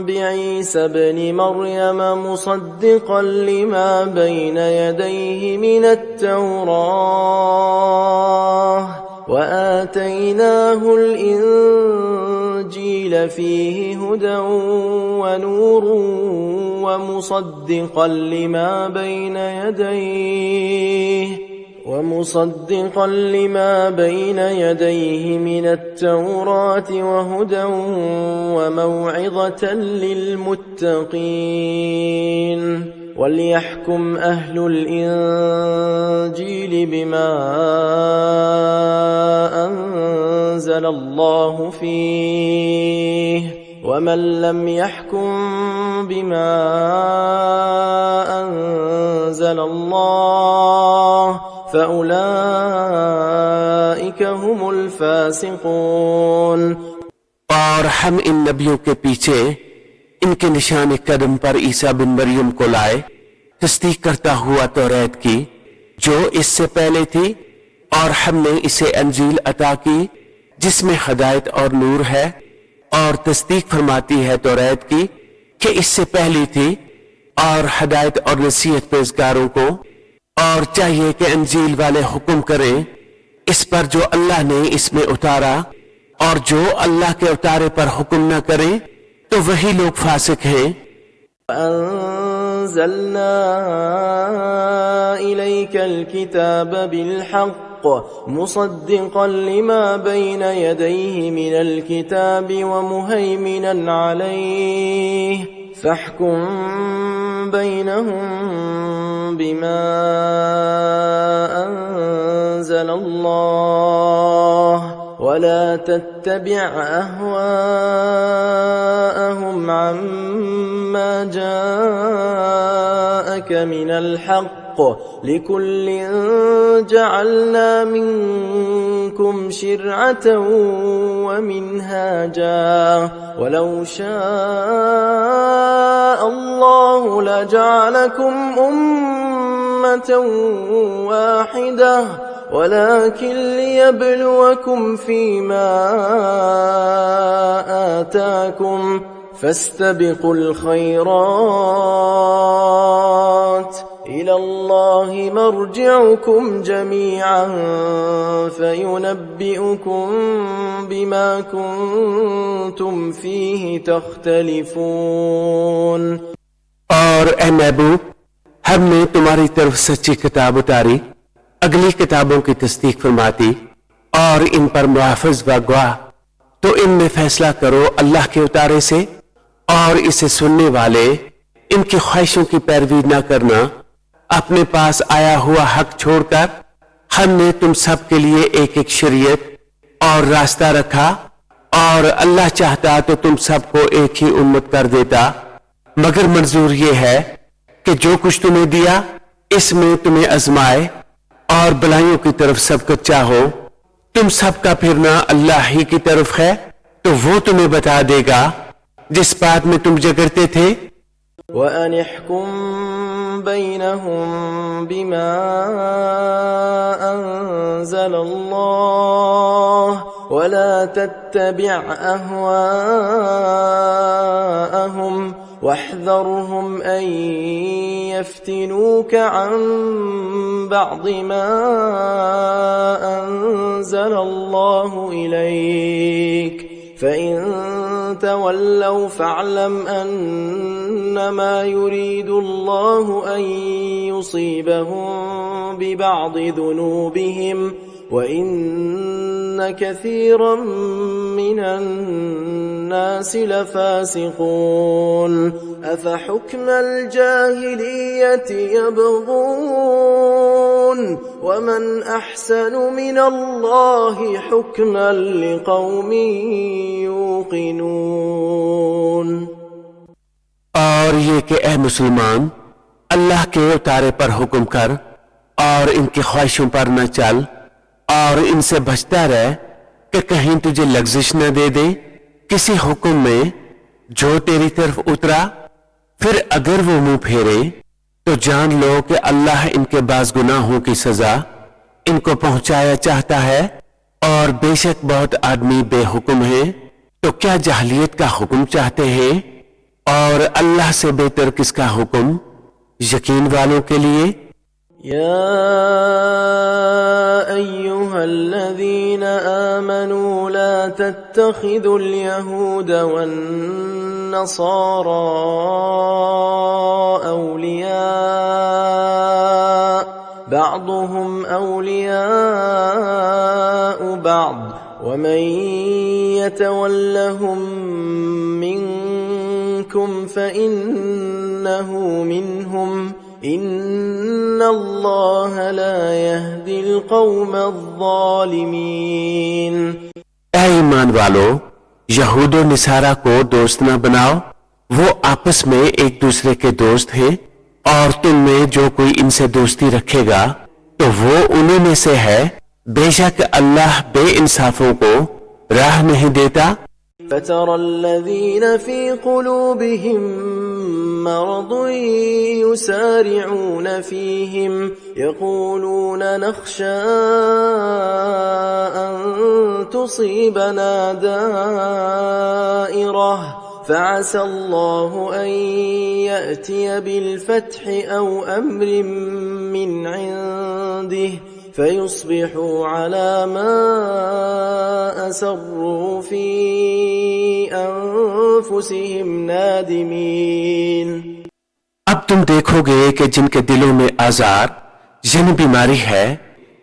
बिईसा इब्न मरियम मुसद्दिक़न लिमा बैन यदैहि मिनत-तौराह وآتيناه الإنجيل فيه هدى ونور ومصدقا لما بين يديه من التوراة وهدى وموعظة للمتقين وليحكم أهل الإنجيل بما أنزل الله فيه ومن لم يحكم بما أنزل الله فأولئك هم الفاسقون। और हम इन नबियों के पीछे इनके निशान कदम पर ईसा बिन मरियम को लाए, तस्दीक करता हुआ तौरात की जो इससे पहले थी, और हमने इसे अंजील अता की जिसमें हिदायत और नूर है, और तस्दीक फरमाती है तौरात की कि इससे पहली थी, और हदायत और नसीहत पेशकारों को, और चाहिए कि अंजील वाले हुक्म करें इस पर जो अल्लाह ने इसमें उतारा, और जो अल्लाह के उतारे पर हुक्म न करें तो वही लोग फासिक हैं। أنزلنا إليك الكتاب بالحق مصدقا لما بين يديه من الكتاب ومهيمنا عليه فاحكم بينهم بما أنزل الله ولا تتبع أهواءهم عما جاءك من الحق لكل جعلنا منكم شرعة ومنهاجا ولو شاء الله لجعلكم أمة واحدة ولكن ليبلوكم فيما آتاكم فاستبقوا الخيرات إلى الله مرجعكم جميعا فينبئكم بما كنتم فيه تختلفون। और ए महबूब, हमने तुम्हारी तरफ सच्ची किताब उतारी, अगली किताबों की तस्दीक फरमाती और इन पर मुहाफिज व गवाह, तो इनमें फैसला करो अल्लाह के उतारे से, और इसे सुनने वाले इनकी ख्वाहिशों की पैरवी न करना। अपने पास आया हुआ हक छोड़कर हमने तुम सब के लिए एक एक शरीयत और रास्ता रखा, और अल्लाह चाहता तो तुम सबको एक ही उम्मत कर देता, मगर मंजूर ये है कि जो कुछ तुम्हें दिया इसमें तुम्हें आजमाए और भलाइयों की तरफ सबको चाहो। तुम सबका फिरना अल्लाह ही की तरफ है, तो वो तुम्हें बता देगा जिस बात में तुम झगड़ते थे। وأن احكم بينهم بما أنزل الله ولا تتبع أهواءهم واحذرهم أن يفتنوك عن بعض ما أنزل الله إليك فإن تولوا فاعلم أنما يريد الله أن يصيبهم ببعض ذنوبهم وإن كثيرا من الناس لفاسقون أفحكم الجاهلية يبغون ومن أحسن من الله حكما لقوم يوقنون। और ये कि ए मुसलमान, अल्लाह के उतारे पर हुक्म कर और इनकी ख्वाहिशों पर न चल, और इनसे बचता रह कि कहीं तुझे लग्जिश न दे दे किसी हुक्म में जो तेरी तरफ उतरा। फिर अगर वो मुंह फेरे तो जान लो कि अल्लाह इनके बाज़ गुनाहों की सजा इनको पहुंचाया चाहता है, और बेशक बहुत आदमी बेहुक्म है। तो क्या जहलियत का हुक्म चाहते हैं, और अल्लाह से बेहतर किसका हुक्म यकीन वालों के लिए। या अय्युहल्लज़ीना आमनू ला तत्तखिदुल यहूदा वन्नसारा औलिया बअदुहुम औलियाउ बअद वमन यतवल्लहुम मिनकुम फइन्नहु मिनहुम इन्नल्लाह ला यहदिल कौमल ज़ालिमीन। ऐ ईमान वालो, यहूद और निसारा को दोस्त न बनाओ, वो आपस में एक दूसरे के दोस्त हैं, और तुम में जो कोई इनसे दोस्ती रखेगा तो वो उन्हीं में से है। बेशक अल्लाह बेइंसाफों को राह नहीं देता। فترى الذين في قلوبهم مرض يسارعون فيهم يقولون نخشى أن تصيبنا دائرة فعسى الله أن يأتي بالفتح أو أمر من عنده فيصبحوا على ما أسروا في أنفسهم نادمين। अब तुम देखोगे कि जिनके दिलों में आजार यानी बीमारी है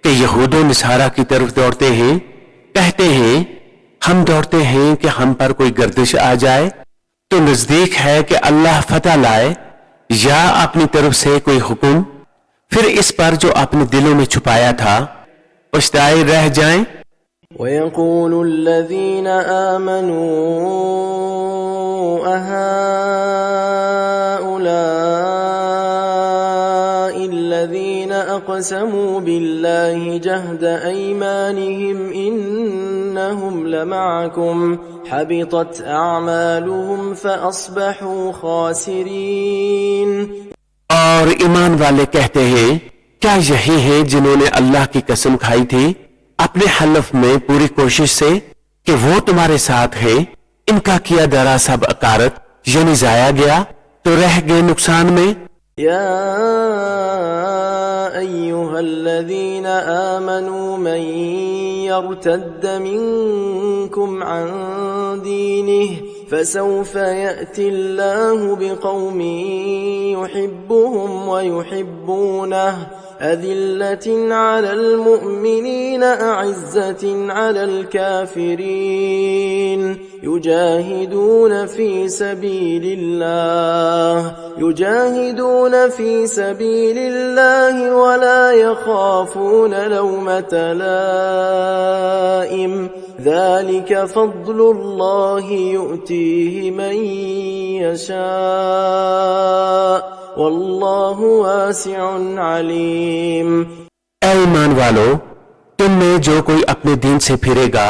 कि यहूदो निसारा की तरफ दौड़ते हैं, कहते हैं हम दौड़ते हैं कि हम पर कोई गर्दिश आ जाए, तो नजदीक है कि अल्लाह फतह लाए या अपनी तरफ से कोई हुक्म, फिर इस पर जो अपने दिलों में छुपाया था पछताए रह जाएं। ويقول الذين آمنوا أهؤلاء الذين أقسموا بالله جهد أيمانهم إنهم لمعكم حبطت أعمالهم فأصبحوا خاسرين। और ईमान वाले कहते हैं क्या यही है जिन्होंने अल्लाह की कसम खाई थी अपने हलफ में पूरी कोशिश से कि वो तुम्हारे साथ है, इनका किया दरा सब अकारत यानी जाया गया तो रह गए नुकसान में। या अय्युहल्लज़ीन आमनू मन यर्तद्द मिनकुम अन दीनिहि फसौफ यअतिल्लाहु बिक़ौमिन युहिब्बुहुम व युहिब्बूनहु أذلة على المؤمنين أعزة على الكافرين يجاهدون في سبيل الله ولا يخافون لومة لائم ذلك فضل الله يؤتيه من يشاء वल्लाहु वासिउन अलीम। ऐ ईमान वालो, तुम में जो कोई अपने दीन से फिरेगा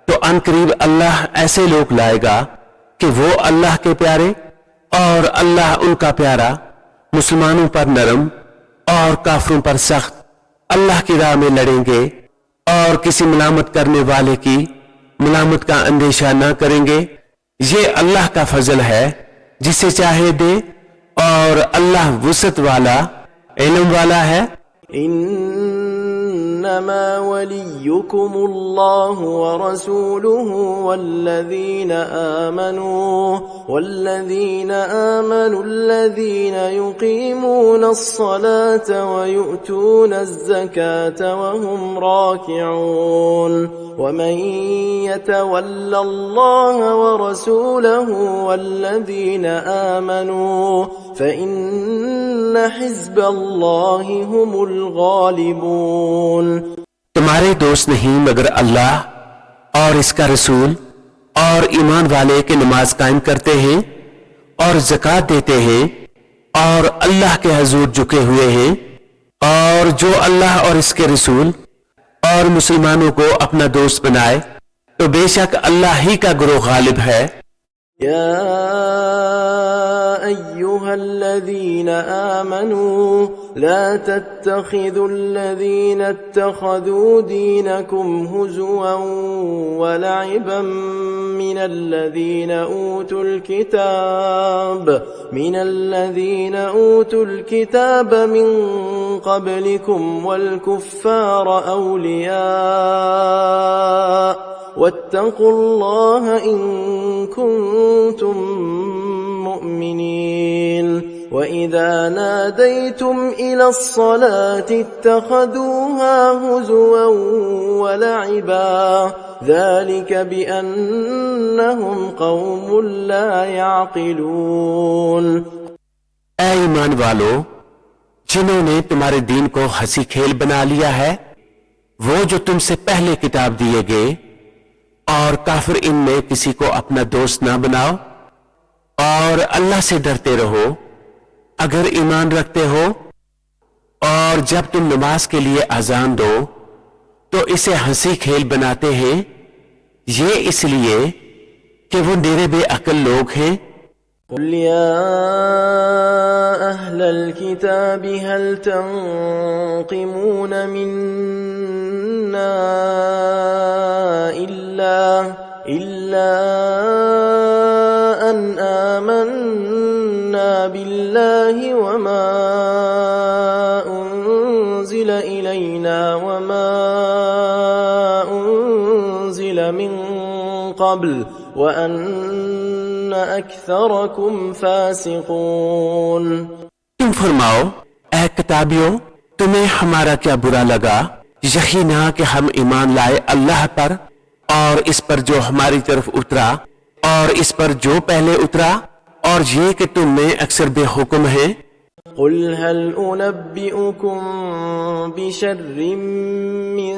तो अनकरीब अल्लाह ऐसे लोग लाएगा कि वो अल्लाह के प्यारे और अल्लाह उनका प्यारा, मुसलमानों पर नरम और काफरों पर सख्त अल्लाह की राह में लड़ेंगे और किसी मलामत करने वाले की मलामत का अंदेशा न करेंगे। ये अल्लाह का फजल है जिसे चाहे दे और अल्लाह वुसअत वाला इल्म वाला है। इन्नमा वलियुकुमुल्लाहु व रसूलुहु वल्लज़ीन आमनू अल्लज़ीन युक़ीमूनस्सलात व यु'तूनज़्ज़कात व हुम राकिऊन वमन यतवल्लल्लाह व रसूलहु वल्लज़ीन आमनू फ़इन्न हिज़्बल्लाहि हुमुल गालिबून। तुम्हारे दोस्त नहीं मगर अल्लाह और इसका रसूल और ईमान वाले के नमाज कायम करते हैं और ज़कात देते हैं और अल्लाह के हजूर झुके हुए हैं, और जो अल्लाह और इसके रसूल और मुसलमानों को अपना दोस्त बनाए तो बेशक अल्लाह ही का गुरोह गालिब है। या अय्युहल्लज़ीन आमनू ला तत्तखिज़ुल्लज़ीन इत्तखज़ू दीनकुम हुज़ुवन व ल'iबन मिनल्लज़ीन ऊतुल किताब मिन क़ब्लिकुम वल कुफ़्फ़ार औलिया वत्तक़ुल्लाह इन कुन्तुम मुमिनीन। वइज़ा नादैतुम इलस्सलाति इत्तखज़ूहा हुज़ुवन व ल'iबा ذلك بأنهم قوم لا يعقلون। ऐ ईमान वालो, जिन्होंने तुम्हारे दीन को हंसी खेल बना लिया है, वो जो तुमसे पहले किताब दिए गए, और काफिर इनमें किसी को अपना दोस्त ना बनाओ, और अल्लाह से डरते रहो अगर ईमान रखते हो, और जब तुम नमाज के लिए अजान दो तो इसे हंसी खेल बनाते हैं, ये इसलिए कि वो निरे बेअक्ल लोग हैं। कुल या अहलल किताबि हल तंक़िमून मिन्ना इल्ला अन أن آمنا بالله وما أنزل إلينا وما أنزل من قبل وأن أكثركم فاسقون. तुम फरमाओ, ऐ किताबियों, तुम्हें हमारा क्या बुरा लगा? यकीना कि हम ईमान लाए अल्लाह पर और इस पर जो हमारी तरफ उतरा और इस पर जो पहले उतरा, और ये कि तुम में अक्सर बेहुक्म हैं. قل هل أنبئكم بشر من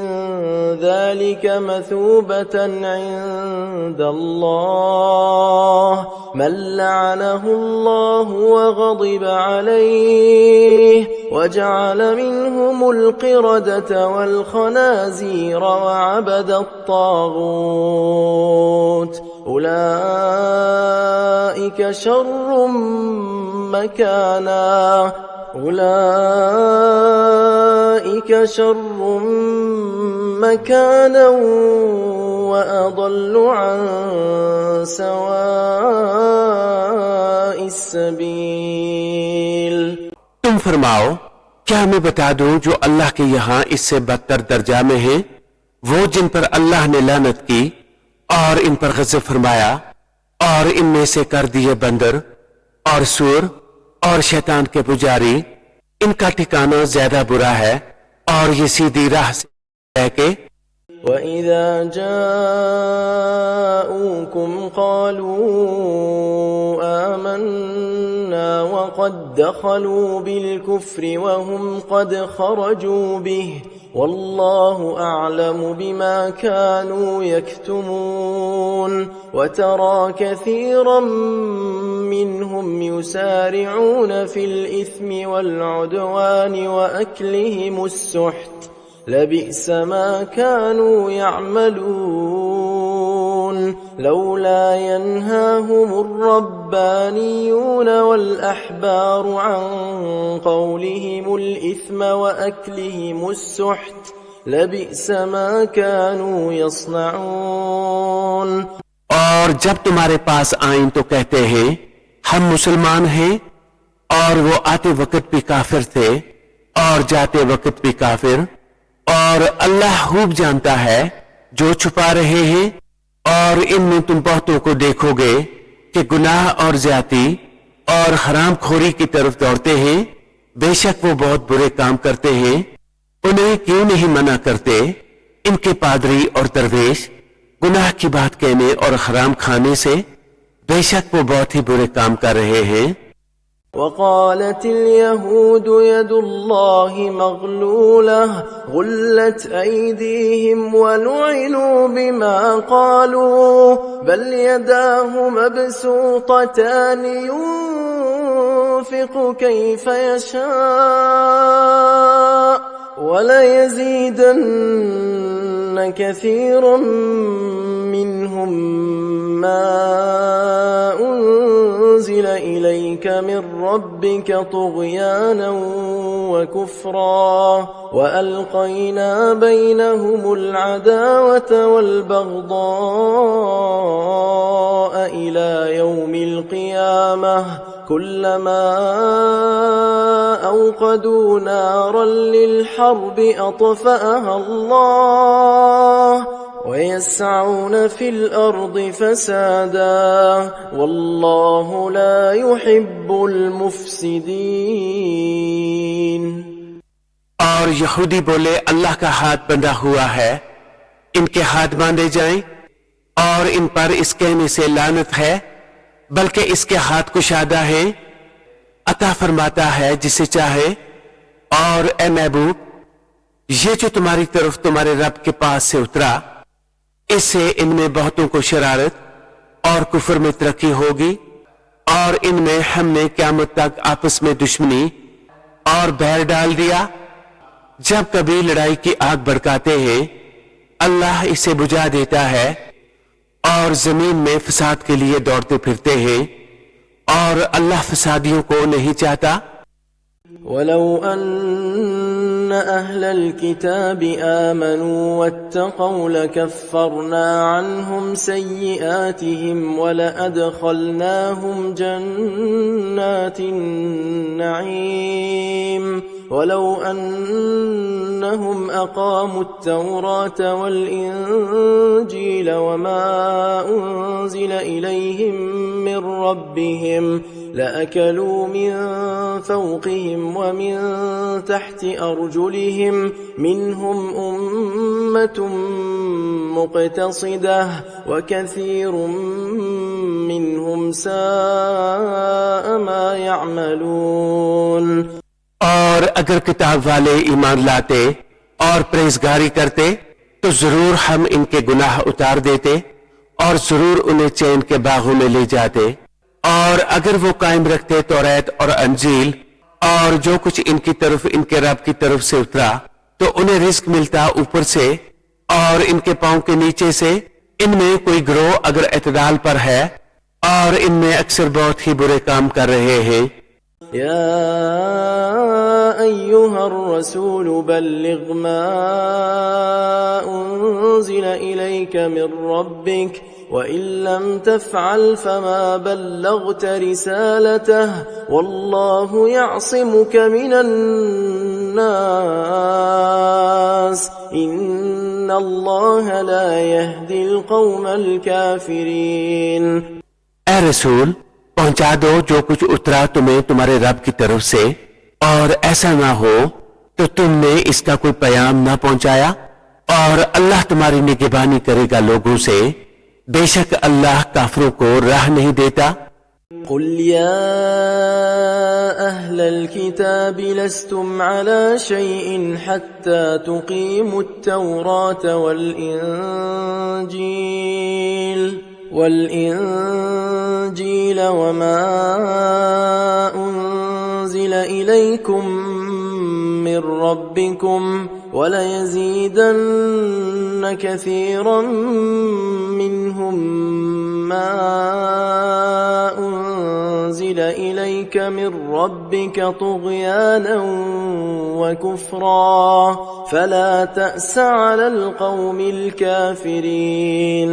ذلك مثوبة عند الله من لعنه الله وغضب عليه وجعل منهم القردة والخنازير وعبد الطاغوت أولئك شر مكانا وأضل عن سواء السبيل. तुम फरमाओ, क्या मैं बता दूं जो अल्लाह के यहाँ इससे बदतर दर्जा में है? वो जिन पर अल्लाह ने लानत की और इन पर गज़ब फरमाया और इनमें से कर दिए बंदर और सूर और शैतान के पुजारी, इनका ठिकाना ज्यादा बुरा है और ये सीधी राह से है कि وَإِذَا جَاءُوكُمْ قَالُوا آمَنَّا وَقَدْ دَخَلُوا بِالْكُفْرِ وَهُمْ قَدْ خَرَجُوا بِهِ وَاللَّهُ أَعْلَمُ بِمَا كَانُوا يَكْتُمُونَ. وَتَرَى كَثِيرًا مِّنْهُمْ يُسَارِعُونَ فِي الْإِثْمِ وَالْعُدْوَانِ وَأَكْلِهِمُ السُّحْتَ لبئس ما كانوا يعملون. لولا ينهاهم الربانيون والأحبار عن قولهم الإثم وأكلهم السحت لبئس ما كانوا يصنعون. और जब तुम्हारे पास आएं तो कहते हैं हम मुसलमान हैं, और वो आते वक्त भी काफिर थे और जाते वक्त भी काफिर, और अल्लाह खूब जानता है जो छुपा रहे हैं. और इनमें तुम बहुतों को देखोगे कि गुनाह और ज्यादती और हराम खोरी की तरफ दौड़ते हैं. बेशक वो बहुत बुरे काम करते हैं. उन्हें क्यों नहीं मना करते इनके पादरी और दरवेश गुनाह की बात कहने और हराम खाने से? बेशक वो बहुत ही बुरे काम कर रहे हैं. وقالت اليهود يد الله مغلولة غلت أيديهم ولعنوا بما قالوا بل يداه مبسوطتان ينفق كيف يشاء وليزيدن كثيرا منهم ما أنزل إليك من ربك طغيانا وكفرا وألقينا بينهم العداوة والبغضاء إلى يوم القيامة كلما أوقدوا نارا للحرب أطفأها الله ويسعون في الأرض فسادا والله لا يحب المفسدين. और यहूदी बोले अल्लाह का हाथ बंधा हुआ है, इनके हाथ बांधे जाएं, और इन पर इस कहने से लानत है, बल्कि इसके हाथ कुशादा है, अता फरमाता है जिसे चाहे. और ए महबूब, ये जो तुम्हारी तरफ तुम्हारे रब के पास से उतरा, इससे इनमें बहुतों को शरारत और कुफर में तरक्की होगी, और इनमें हमने क़यामत तक आपस में दुश्मनी और बैर डाल दिया. जब कभी लड़ाई की आग भड़काते हैं, अल्लाह इसे बुझा देता है, और जमीन में फसाद के लिए दौड़ते फिरते हैं, और अल्लाह फसादियों को नहीं चाहता. ولو أن أهل الكتاب آمنوا واتقوا لكفرنا عنهم سيئاتهم ولأدخلناهم جنات النعيم ولو أنهم أقاموا التوراة والإنجيل وما أنزل إليهم من ربهم لأكلوا من فوقهم ومن تحت أرجلهم منهم أمة مقتصدة وكثير منهم ساء ما يعملون. और अगर किताब वाले ईमान लाते और परहेजगारी करते तो जरूर हम इनके गुनाह उतार देते और जरूर उन्हें चैन के बागों में ले जाते। और अगर वो कायम रखते तौरात और अंजील और जो कुछ इनकी तरफ इनके रब की तरफ से उतरा तो उन्हें रिस्क मिलता ऊपर से और इनके पांव के नीचे से। इनमें कोई गिरोह अगर इत्दाल पर है और इनमें अक्सर बहुत ही बुरे काम कर रहे हैं। يا أيها الرسول بلغ ما أنزل إليك من ربك وإن لم تفعل فما بلغت رسالته والله يعصمك من الناس إن الله لا يهدي القوم الكافرين. ऐ रसूल पहुंचा दो जो कुछ उतरा तुम्हें तुम्हारे रब की तरफ से और ऐसा ना हो तो तुमने इसका कोई पैगाम ना पहुंचाया और अल्लाह तुम्हारी निगरानी करेगा लोगों से। बेशक अल्लाह काफिरों को राह नहीं देता। قل يا أهل الكتاب لستم على شيء حتى تقيموا التوراة والإنجيل وما أنزل إليكم من ربكم وليزيدن كثيرا منهم ما أنزل إليك من ربك طغيانا وكفرا فلا تأس على القوم الكافرين.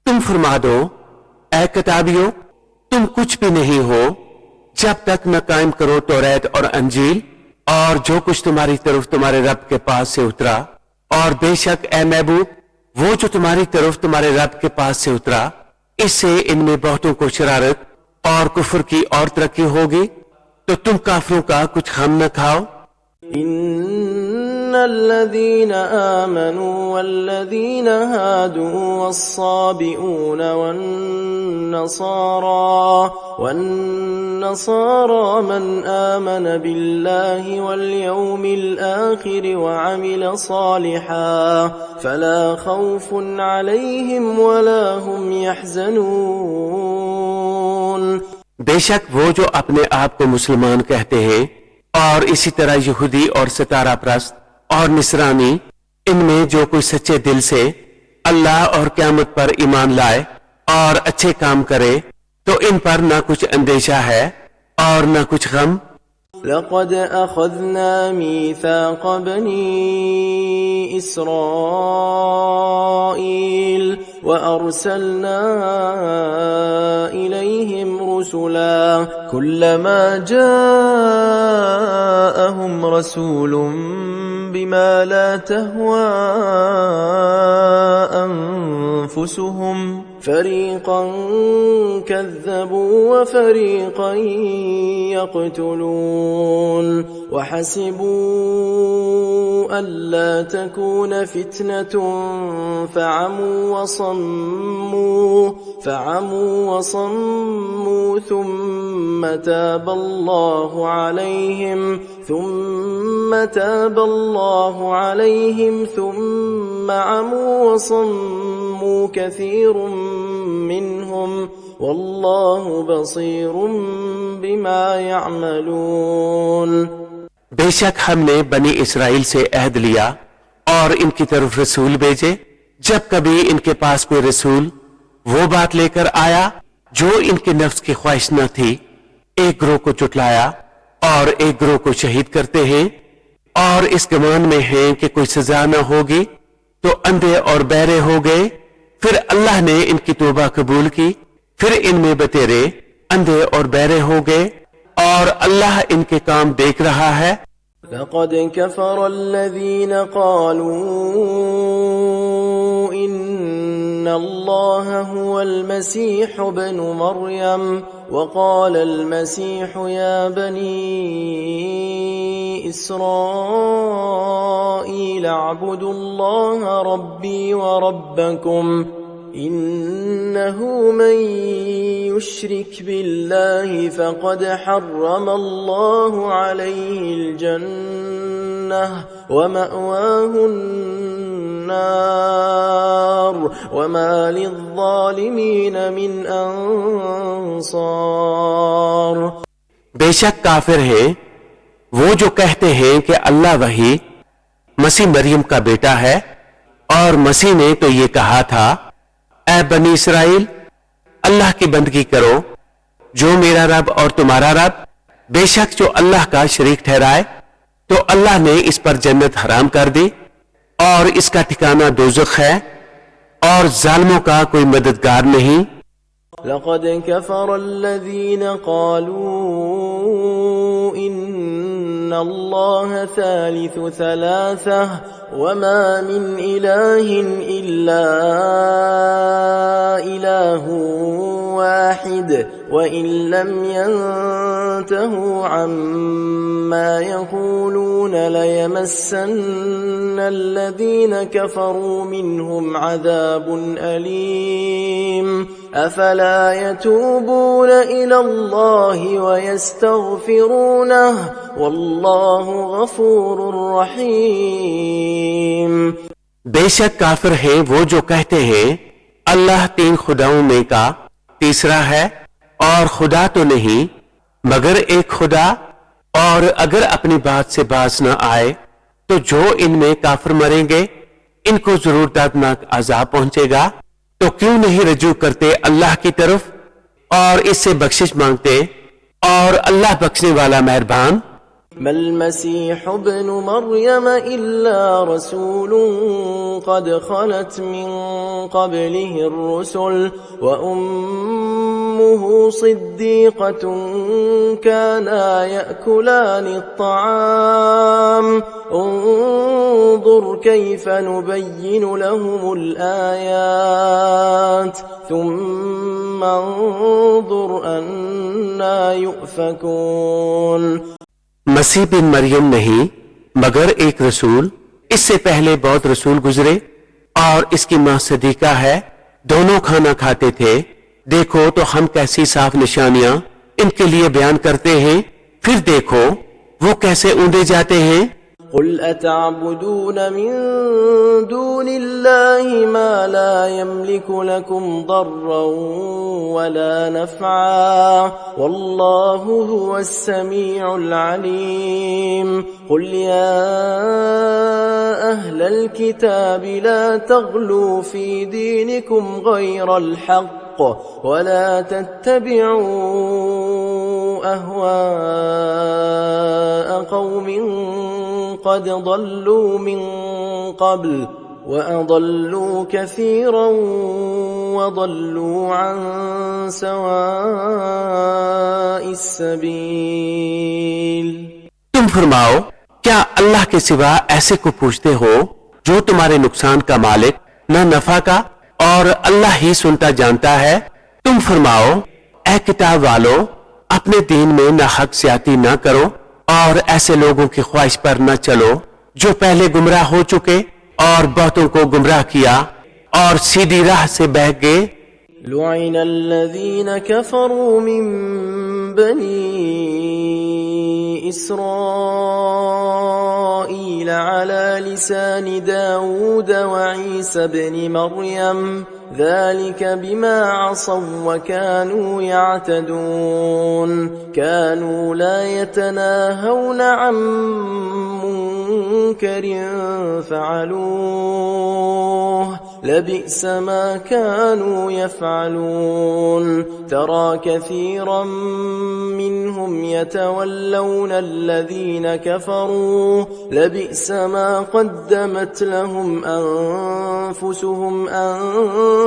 तुम फरमा दो ऐ किताबियों तुम कुछ भी नहीं हो जब तक न कायम करो तौरात और अंजील और जो कुछ तुम्हारी तरफ तुम्हारे रब के पास से उतरा। और बेशक ऐ महबूब वो जो तुम्हारी तरफ तुम्हारे रब के पास से उतरा इससे इनमें बहुतों को शरारत और कुफर की और तरक्की होगी तो तुम काफिरों का कुछ गम न खाओ। إن الذين آمنوا والذين هادوا والصابئون والنصارى من آمن بالله واليوم الآخر وعمل صالحا فلا خوف عليهم ولا هم يحزنون. बेशक वो जो अपने आप को मुसलमान कहते हैं और इसी तरह यहूदी और सितारा प्रस्त और निसरानी इनमें जो कोई सच्चे दिल से अल्लाह और क़यामत पर ईमान लाए और अच्छे काम करे तो इन पर ना कुछ अंदेशा है और ना कुछ गम. لقد أخذنا ميثاق بني إسرائيل وأرسلنا إليهم رسلا كلما جاءهم رسول بما لا تهوى أنفسهم فريقا كذبوا وفريقا يقتلون وحسبوا ألا تكون فتنة فعموا وصموا ثم تاب الله عليهم ثم عموا وصموا كثير منهم والله بصير بما يعملون. बेशक हमने बनी इस्राइल से अहद लिया और इनकी तरफ रसूल भेजे. जब कभी इनके पास कोई रसूल वो बात लेकर आया जो इनके नफ्स की ख्वाहिश न थी, एक ग्रोह को चुटलाया और एक ग्रोह को शहीद करते हैं और इस गुमान में हैं कि कोई सजा न होगी, तो अंधे और बहरे हो गए। फिर अल्लाह ने इनकी तौबा कबूल की, फिर इनमें बतेरे अंधे और बहरे हो गए, और अल्लाह इनके काम देख रहा है। لقد كفر الذين قالوا إن الله هو المسيح ابن مريم وقال المسيح يا بني إسرائيل اعبدوا الله ربي وربكم إنه من يشرك بالله فقد حرم الله عليه الجنة ومأواه النار وما للظالمين من أنصار। बेशक काफिर हैं वो जो कहते हैं कि अल्लाह वही मसीह मरियम का बेटा है, और मसीह ने तो ये कहा था, ऐ बनी इसराइल, अल्लाह की बंदगी करो जो मेरा रब और तुम्हारा रब। बेशक जो अल्लाह का शरीक ठहराए तो अल्लाह ने इस पर जन्नत हराम कर दी, और इसका ठिकाना दोज़ख है, और जालिमों का कोई मददगार नहीं। لقد كفر الذين قالوا إن الله ثالث ثلاثة وما من إله إلا إله واحد وإن لم ينتهوا عما يقولون ليمسن الذين كفروا منهم عذاب أليم أفلا يتوبون إلى الله ويستغفرونه والله غفور रहीम। बेशक काफिर हैं वो जो कहते हैं अल्लाह तीन खुदाओं में का तीसरा है, और खुदा तो नहीं मगर एक खुदा, और अगर अपनी बात से बाज न आए तो जो इनमें काफिर मरेंगे इनको जरूर दर्दनाक अजाब पहुंचेगा। तो क्यों नहीं रजू करते अल्लाह की तरफ और इससे बख्शिश मांगते, और अल्लाह बख्शने वाला मेहरबान। मल मसीह इब्न मरियम इल्ला रसूल क़द ख़लत मिन क़ब्लिहि अर्रुसुल व उम्मुहु सिद्दीक़तुन काना यअकुलानि अत्तआम उन्ज़ुर कैफ़ नुबय्यिनु लहुमुल आयात थुम्मा उन्ज़ुर अन्ना युफ़कून। मसीह बिन मरियम नहीं मगर एक रसूल, इससे पहले बहुत रसूल गुजरे, और इसकी मां सदीका है, दोनों खाना खाते थे। देखो तो हम कैसी साफ निशानियां इनके लिए बयान करते हैं, फिर देखो वो कैसे ऊंधे जाते हैं। قل أتعبدون من دون الله ما لا يملك لكم ضرا ولا نفعا والله هو السميع العليم قل يا أهل الكتاب لا تغلوا في دينكم غير الحق ولا تتبعوا أهواء قوم قد ضلوا من قبل وأضلوا كثيرا وضلوا عن سواء السبيل। तुम फरमाओ, क्या अल्लाह के सिवा ऐसे को पूछते हो जो तुम्हारे नुकसान का मालिक न नफा का, और अल्लाह ही सुनता जानता है। तुम फरमाओ, ऐ किताब वालों, अपने दीन में न हक ज्यादती न करो, और ऐसे लोगों की ख्वाहिश पर न चलो जो पहले गुमराह हो चुके और बहुतों को गुमराह किया और सीधी राह से बह गए। लुईन अल्लज़ीन कफ़रू मिन बनी इस्राईल अला लिसानि दाऊद व ईसा इब्न मरियम ذلك بما عصوا وكانوا يعتدون كانوا لا يتناهون عن منكر فعلوه لبئس ما كانوا يفعلون ترى كثيرا منهم يتولون الذين كفروا لبئس ما قدمت لهم أنفسهم أن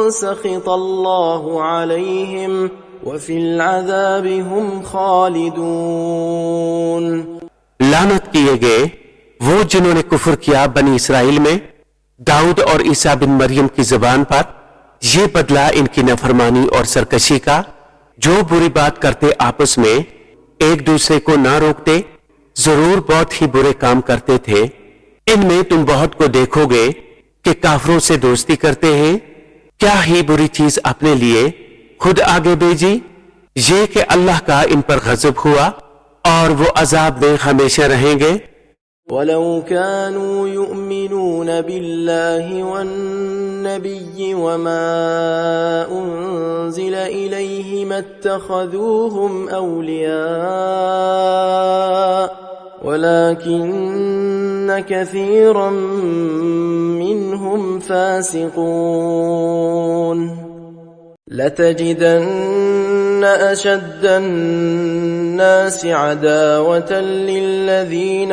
سخط الله عليهم وفي العذاب هم خالدون। लानत किए गए वो जिन्होंने कुफर किया बनी इसराइल में दाऊद और ईसा बिन मरियम की जुबान पर। ये बदला इनकी नफरमानी और सरकशी का, जो बुरी बात करते आपस में एक दूसरे को ना रोकते, जरूर बहुत ही बुरे काम करते थे। इनमें तुम बहुत को देखोगे कि काफरों से दोस्ती करते हैं। क्या ही बुरी चीज अपने लिए खुद आगे भेजी, ये कि अल्लाह का इन पर गजब हुआ और वो अजाब में हमेशा रहेंगे। वलौ कानू युमिनून बिल्लाहि वन्नबिय्यि वमा उन्ज़िल इलैहि मत्तखज़ूहुम औलिया वलाकिन्न कसीरन मिनहुम फासिकून। लतजिदन्न अशद्द الناس عداوة للذين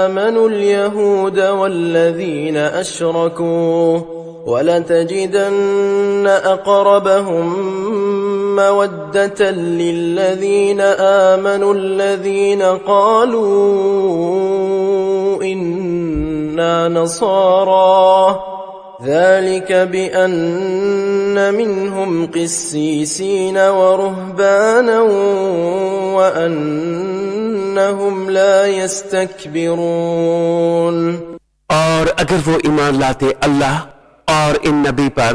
آمنوا اليهود والذين أشركوا ولتجدن أقربهم مودة للذين آمنوا الذين قالوا إنا نصارى ذلك بأن منهم قسيسين ورهبانا وأنهم لا يستكبرون। और अगर वो ईमान लाते अल्लाह और इन नबी पर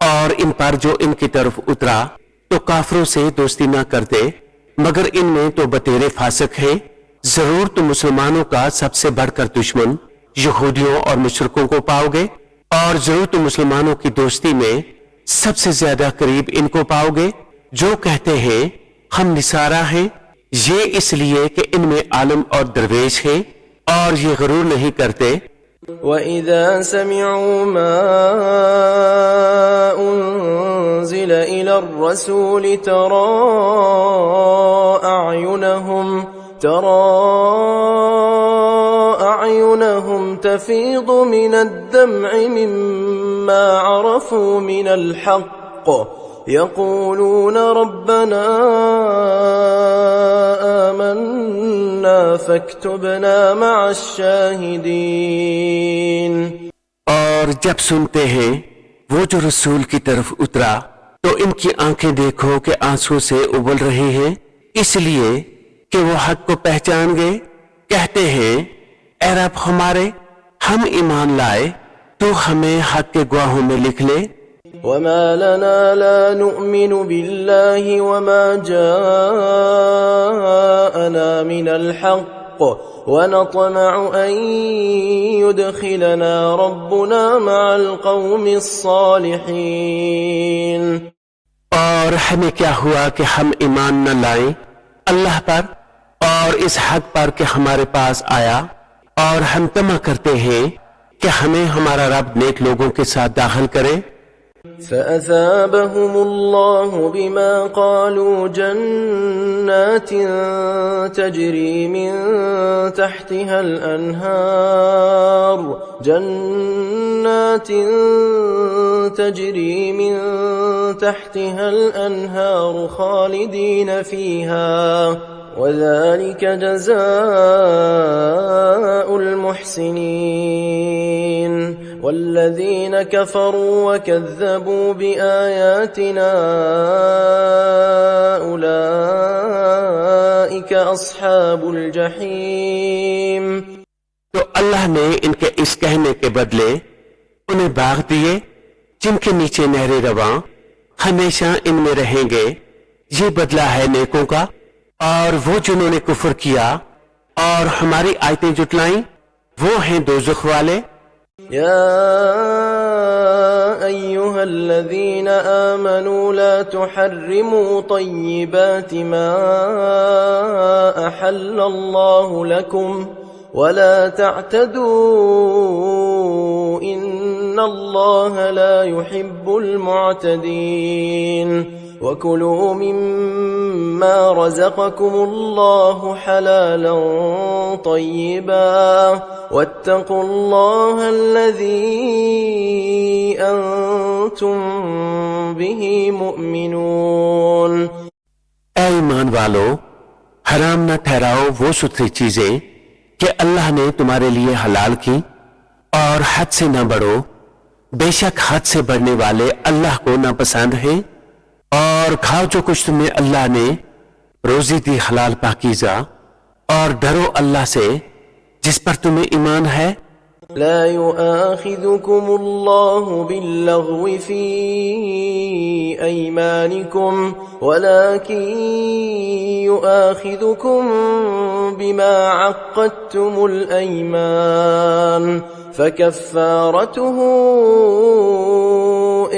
और इन पर जो इनकी तरफ उतरा तो काफरों से दोस्ती ना करते, मगर इनमें तो बतेरे फासिक हैं। जरूर तुम मुसलमानों का सबसे बढ़कर दुश्मन यहूदियों और मुशरिकों को पाओगे और जरूर तुम मुसलमानों की दोस्ती में सबसे ज्यादा करीब इनको पाओगे जो कहते हैं हम निसारा हैं, ये इसलिए कि इनमें आलम और दरवेश हैं और ये गरूर नहीं करते। وَإِذَا سَمِعُوا مَا أُنزِلَ إِلَى الرَّسُولِ تَرَى أعينهم تفيض من الدمع مما عرفوا من الحق يقولون ربنا آمنا فاكتبنا مع الشاهدين। और जब सुनते हैं वो जो रसूल की तरफ उतरा तो इनकी आंखें देखो कि आंसू से उबल रही हैं, इसलिए कि वो हक को पहचान गए। कहते हैं ऐ रब हमारे, हम ईमान लाए, तो हमें हक के गवाहों में लिख ले। وما لنا لا نؤمن بالله وما جاءنا من الحق ونطمع أن يدخلنا ربنا مع القوم الصالحين। और हमें क्या हुआ कि हम ईमान न लाएं अल्लाह पर और इस हक पर कि हमारे पास आया, और हम तमा करते हैं कि हमें हमारा रब नेक लोगों के साथ दाखिल करे। فأثابهم الله بما قالوا جنات تجري من تحتها الأنهار خالدين فيها وذلك جزاء المحسنين। والذين كفروا وكذبوا بآياتنا أولئك أصحاب الجحيم। तो अल्लाह ने इनके इस कहने के बदले उन्हें बाग दिए जिनके नीचे नहरें रवां, हमेशा इनमें रहेंगे। ये बदला है नेकों का। और वो जिन्होंने कुफर किया और हमारी आयतें जुटलाई वो हैं दोज़ख वाले। يا أيها الذين آمنوا لا تحرموا طيبات ما أحل الله لكم ولا تعتدوا إن الله لا يحب المعتدين। وكلوا مما رزقكم الله حلالا طيبا واتقوا الله الذي أنتم به مؤمنون. ऐ ईमान वालो, हराम न ठहराओ वो सुथरी चीजें कि अल्लाह ने तुम्हारे लिए हलाल की, और हद से न बढ़ो, बेशक हद से बढ़ने वाले अल्लाह को नापसंद है। और खाओ जो कुछ तुम्हें अल्लाह ने रोजी दी हलाल पाकीज़ा, और डरो अल्लाह से जिस पर तुम्हें ईमान है। لا يؤاخذكم الله باللغو في أيمانكم ولكن يؤاخذكم بما عقدتم الأيمان فكفارته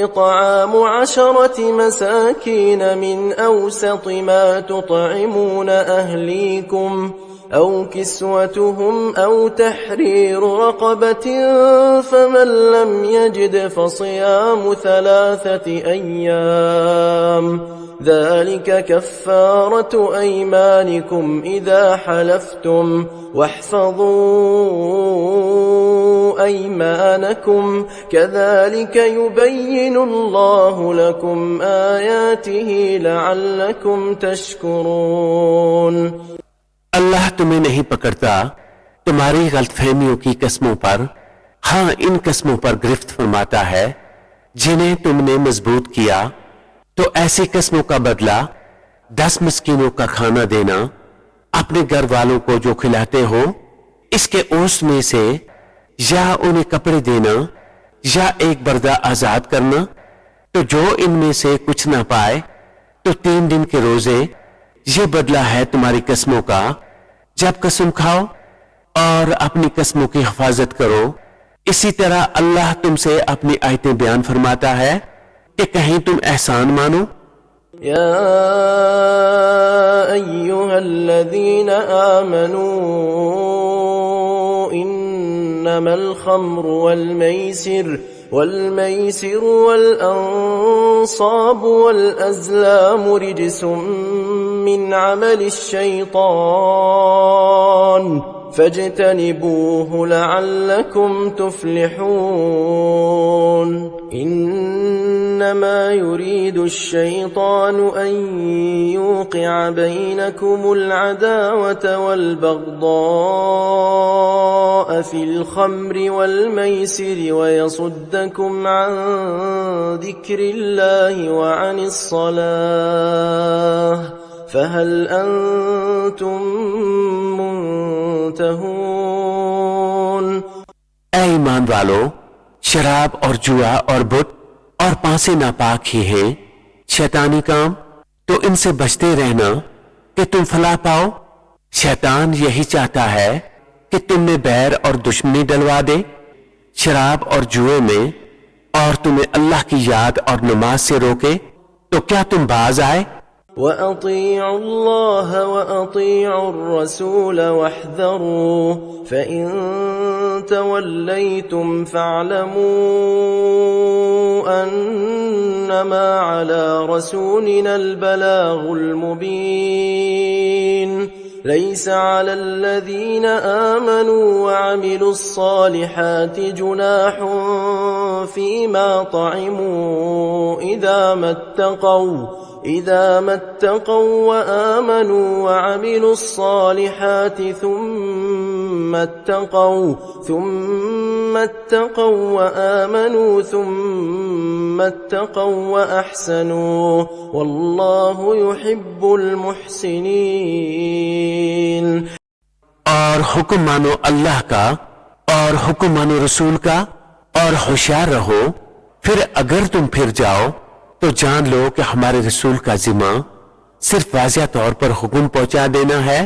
إطعام 10 مساكين من أوسط ما تطعمون أهليكم أو كسوتهم أو تحرير رقبة فمن لم يجد فصيام 3 أيام ذلك كفارة أيمانكم إذا حلفتم واحفظوا أيمانكم كذلك يبين الله لكم آياته لعلكم تشكرون. अल्लाह तुम्हें नहीं पकड़ता तुम्हारी गलतफहमियों की कस्मों पर, हाँ इन कस्मों पर गिरफ्त फरमाता है जिन्हें तुमने मजबूत किया, तो ऐसी कस्मों का बदला 10 मिस्कीनों का खाना देना, अपने घर वालों को जो खिलाते हो इसके ओस में से, या उन्हें कपड़े देना या एक बर्दा आजाद करना। तो जो इनमें से कुछ ना पाए तो 3 दिन के रोजे, ये बदला है तुम्हारी कस्मों का जब कसम खाओ, और अपनी कस्मों की हिफाजत करो। इसी तरह अल्लाह तुमसे अपनी आयतें बयान फरमाता है कि कहीं तुम एहसान मानो। या अय्युहल्लज़ीन आमनू इन्नमल खम्रु वल मैसिर والأنصاب والأزلام رجس من عمل الشيطان فاجتنبوه لعلكم تفلحون. إنما يريد الشيطان أن يوقع بينكم العداوة والبغضاء في الخمر والميسر ويصدكم عن ذكر الله وعن الصلاة فهل أنتم منتهون. ऐ ईमान वालो, शराब और जुआ और बुत और पांसे नापाक ही हैं शैतानी काम, तो इनसे बचते रहना कि तुम फलाह पाओ। शैतान यही चाहता है कि तुम में बैर और दुश्मनी डलवा दे शराब और जुए में, और तुम्हें अल्लाह की याद और नमाज से रोके, तो क्या तुम बाज आए। وأطيعوا الله وأطيعوا الرسول واحذروا فإن توليتم فاعلموا أنما على رسولنا البلاغ المبين. ليس على الذين آمنوا وعملوا الصالحات جناح فيما طعموا إذا ما اتقوا وآمنوا وعملوا الصالحات ثم اتقوا وآمنوا ثم اتقوا وأحسنوا والله يحب المحسنين. और हुक्म मानो अल्लाह का और हुक्म मानो रसूल का और होशियार रहो। फिर अगर तुम फिर जाओ तो जान लो कि हमारे रसूल का जिम्मा सिर्फ वाज़िह तौर पर हुक्म पहुंचा देना है।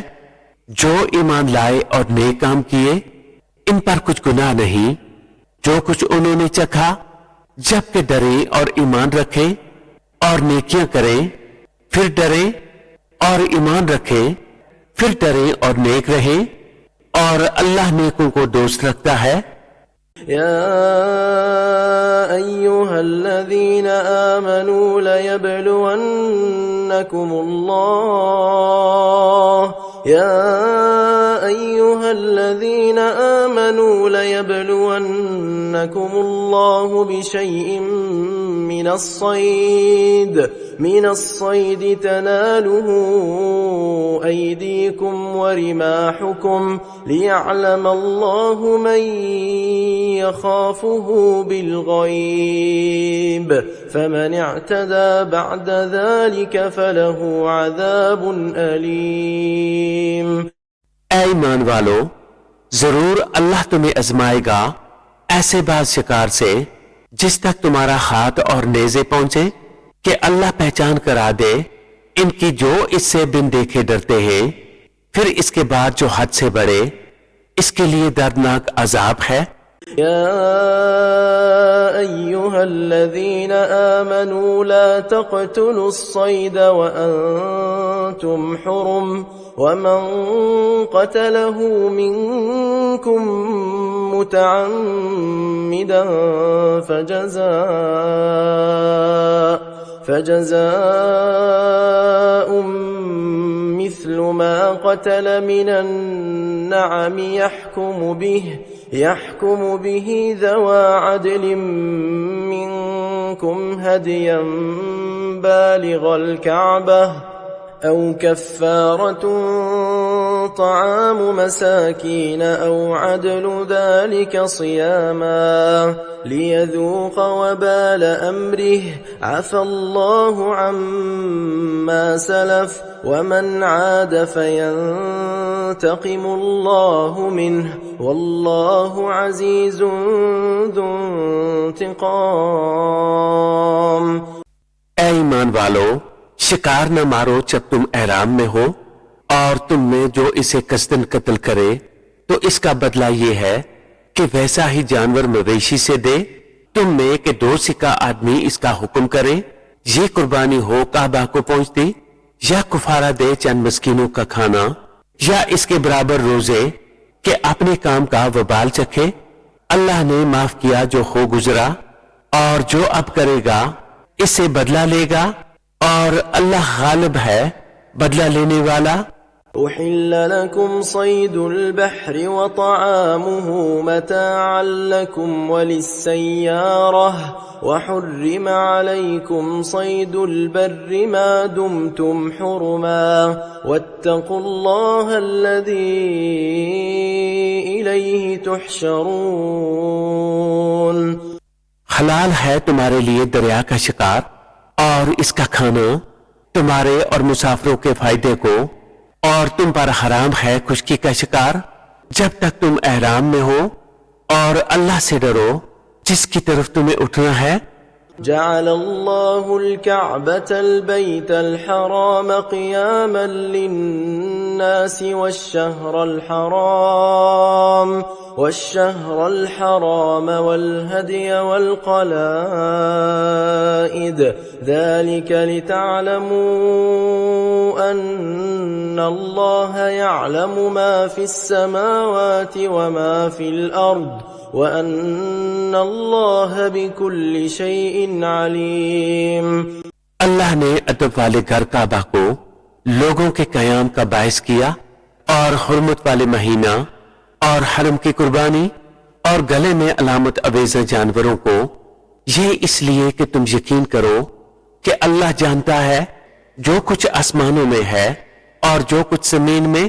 जो ईमान लाए और नेक काम किए इन पर कुछ गुनाह नहीं जो कुछ उन्होंने चखा, जबकि डरे और ईमान रखें और नेकियां करें, फिर डरे और ईमान रखें, फिर डरे और नेक रहें, और अल्लाह नेकों को दोस्त रखता है। يا أيها الذين آمنوا ليبلونكم الله يا أيها الذين آمنوا ليبلونكم الله بشيء من الصيد تناله أيديكم ورماحكم ليعلم الله من يخافه بالغيب فمن اعتدى بعد ذلك فله عذاب أليم ऐ ईमान वालो, जरूर अल्लाह तुम्हें आजमाएगा ऐसे बाज शिकार से जिस तक तुम्हारा हाथ और नेज़े पहुंचे कि अल्लाह पहचान करा दे इनकी जो इससे बिन देखे डरते हैं। फिर इसके बाद जो हद से बढ़े इसके लिए दर्दनाक अजाब है। يا أيها الذين آمنوا لا تقتلوا الصيد وأنتم حرم ومن قتله منكم متعمدا فجزاء مثل ما قتل من النعم يحكم به ذوى عدل منكم هديا بالغ الكعبة أو كفارة طعام مساكين أو عدل ذلك صياما ليذوق وبال أمره عفى الله عما سلف ومن عاد فينتقم الله منه والله عزيز ذو انتقام ऐ ईमान वालो, शिकार न मारो जब तुम एहराम में हो और तुम में जो इसे कसदन कत्ल करे तो इसका बदला ये है कि वैसा ही जानवर मवेशी से दे। तुम में कि दो सिक्का आदमी इसका हुक्म करे, ये कुर्बानी हो काबा को पहुंचती या कुफारा दे चंद मस्कीनों का खाना या इसके बराबर रोजे कि अपने काम का वबाल चखे। अल्लाह ने माफ किया जो हो गुजरा और जो अब करेगा इससे बदला लेगा और अल्लाह गालिब है बदला लेने वाला। أحل لكم صيد البحر وطعامه متاعا لكم وللسيارة وحرم عليكم صيد البر ما دمتم حرما واتقوا الله الذي إليه تحشرون। हलाल है तुम्हारे लिए दरिया का शिकार और इसका खाना तुम्हारे और मुसाफिरों के फायदे को, और तुम पर हराम है खुश्की का शिकार जब तक तुम एहराम में हो, और अल्लाह से डरो जिसकी तरफ तुम्हें उठना है। جعل الله الكعبة البيت الحرام قياما للناس والشهر الحرام والهدي والقلائد ذلك لتعلموا أن الله يعلم ما في السماوات وما في الأرض وأن الله بكل شيء عليم। अल्लाह ने अदब वाले घर काबा को लोगों के कयाम का बायस किया और हुर्मत वाले महीना और हरम की कुर्बानी और गले में अलामत अवेज़ा जानवरों को, ये इसलिए कि तुम यकीन करो कि अल्लाह जानता है जो कुछ आसमानों में है और जो कुछ जमीन में,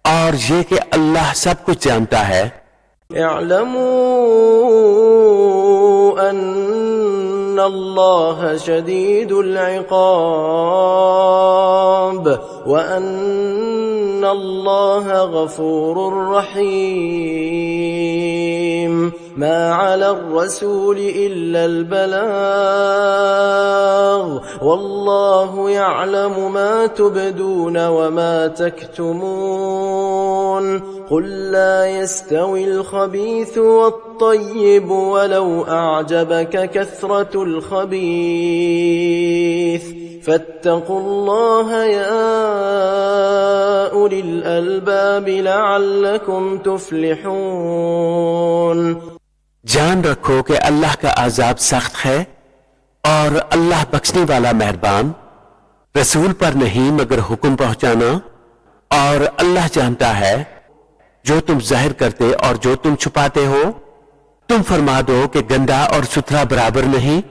और ये कि अल्लाह सब कुछ जानता है। اعلموا أن الله شديد العقاب وأن الله غفور رحيم ما على الرسول إلا البلاغ والله يعلم ما تبدون وما تكتمون قل لا يستوي الخبيث والطيب ولو أعجبك كثرة الخبيث فاتقوا الله يا أولي الألباب لعلكم تفلحون। जान रखो कि अल्लाह का अजाब सख्त है और अल्लाह बख्शने वाला मेहरबान। रसूल पर नहीं मगर हुक्म पहुंचाना, और अल्लाह जानता है जो तुम जाहिर करते और जो तुम छुपाते हो। तुम फरमा दो कि गंदा और सुथरा बराबर नहीं,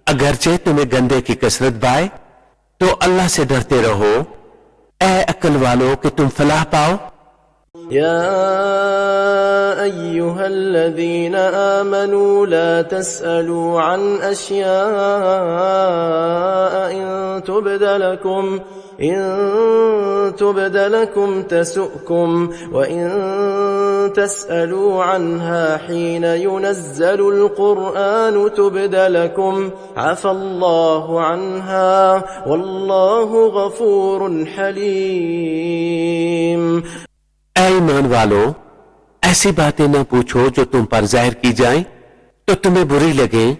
अगरचे तुम्हें गंदे की कसरत बाए, तो अल्लाह से डरते रहो ए अक्ल वालों कि तुम फलाह पाओ। يا أيها الذين آمنوا لا تسألوا عن أشياء إن تبد لكم تسؤكم وإن تسألوا عنها حين ينزل القرآن تبد لكم عفى الله عنها والله غفور حليم। ऐ ईमान वालों, ऐसी बातें न पूछो जो तुम पर जाहिर की जाएं तो तुम्हें बुरी लगे,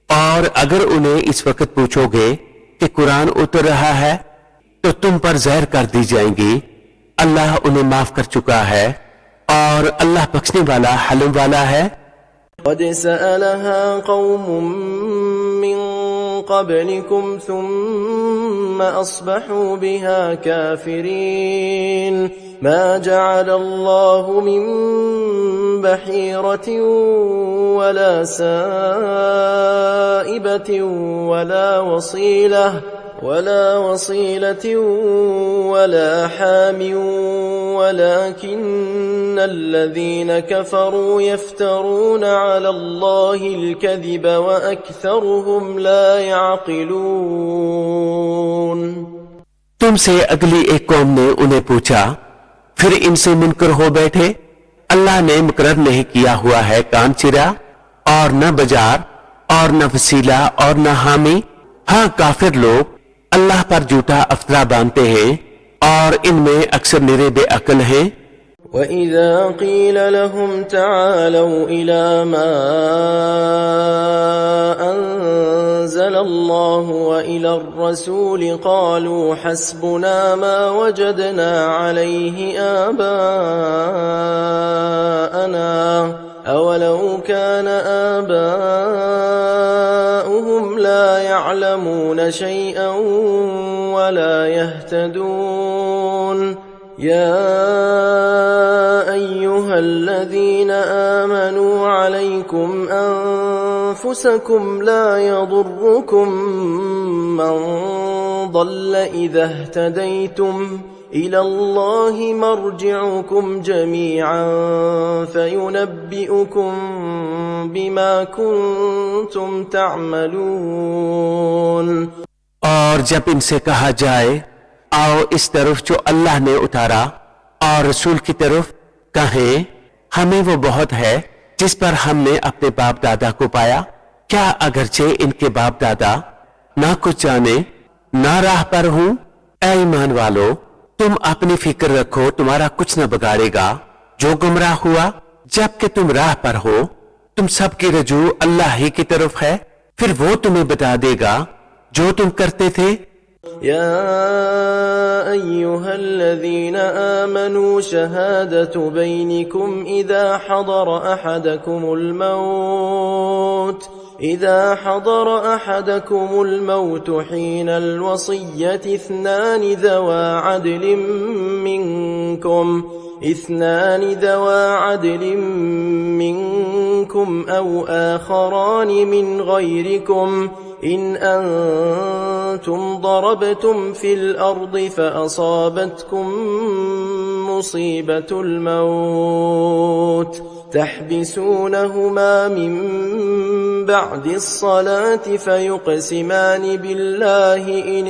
और अगर उन्हें इस वक्त पूछोगे कि कुरान उतर रहा है तो तुम पर जाहिर कर दी जाएंगी। अल्लाह उन्हें माफ कर चुका है और अल्लाह बख्शने वाला हलम वाला है। قد سألها قوم من قبلكم ثم أصبحوا بها كافرين ما جعل الله من بحيرة ولا سائبة ولا وصيلة ولا حام ولكن الذين كفروا يفترون على الله الكذب وأكثرهم لا يعقلون। तुमसे अगली एक कौम ने उन्हें पूछा, फिर इनसे मुनकर हो बैठे। अल्लाह ने मुकर्रर नहीं किया हुआ है कान चिरा, और न बाजार और न वसीला और न हामी। हाँ, काफिर लोग अल्लाह पर झूठा अफतरा बांधते हैं और इनमें अक्सर निरे बेअक्ल हैं। وإذا قيل لهم تعالوا إلى ما أنزل الله وإلى الرسول قالوا حسبنا ما وجدنا عليه آباءنا أولو كان آباؤهم لا يعلمون شيئا ولا يهتدون يا أيها الذين آمنوا عليكم أنفسكم لا يضركم من ضل إذا اهتديتم إلى الله مرجعكم جميعا فينبئكم بما كنتم تعملون। और जब इनसे कहा जाए आओ इस तरफ जो अल्लाह ने उतारा और रसूल की तरफ, कहें हमें वो बहुत है जिस पर हमने अपने बाप दादा को पाया। क्या अगरचे इनके बाप दादा ना कुछ जाने ना राह पर हूं? ऐ ईमान वालों, तुम अपनी फिक्र रखो, तुम्हारा कुछ न बिगाड़ेगा जो गुमराह हुआ। जबकि तुम राह पर हो, तुम सबकी रजू अल्लाह ही की तरफ है, फिर वो तुम्हें बता देगा जो तुम करते थे। يا أيها الذين آمنوا شهادة بينكم إذا حضر أحدكم الموت حين الوصية اثنان ذوا عدل منكم أو آخران من غيركم إن أنتم ضربتم في الأرض فأصابتكم مصيبة الموت تحبسونهما من بعد الصلاة فيقسمان بالله إن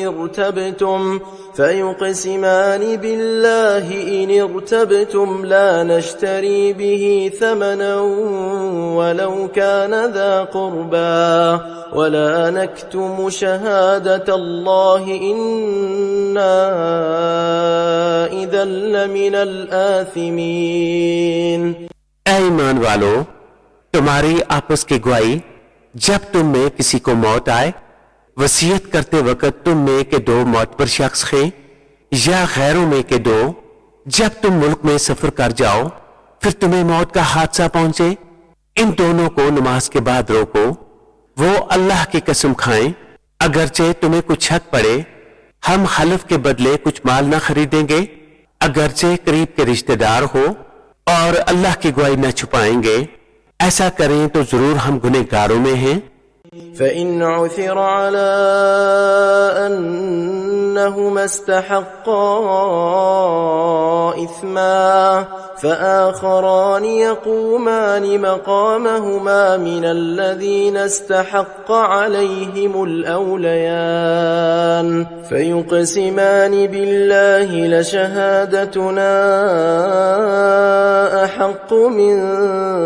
ارتبتم لا نشتري به ثمنا ولو كان ذا قربى ولا نكتم شهادة الله إنا إذا لمن الآثمين। ऐ ईमान वालों, तुम्हारी आपस की गवाही जब तुम में किसी को मौत आए, वसीयत करते वक्त तुम में के दो मौत पर शख्स हैं या गैरों में के दो, जब तुम मुल्क में सफर कर जाओ फिर तुम्हें मौत का हादसा पहुंचे इन दोनों को नमाज के बाद रोको। वो अल्लाह की कसम खाएं, अगरचे तुम्हें कुछ शक पड़े, हम हलफ के बदले कुछ माल ना खरीदेंगे, अगरचे करीब के रिश्तेदार हो, और अल्लाह की गवाही न छुपाएंगे। ऐसा करें तो जरूर हम गुनहगारों में हैं। فإن عثر على أنهما استحقا إثما فآخران يقومان مقامهما من الذين استحق عليهم الأوليان فيقسمان بالله لشهادتنا أحق من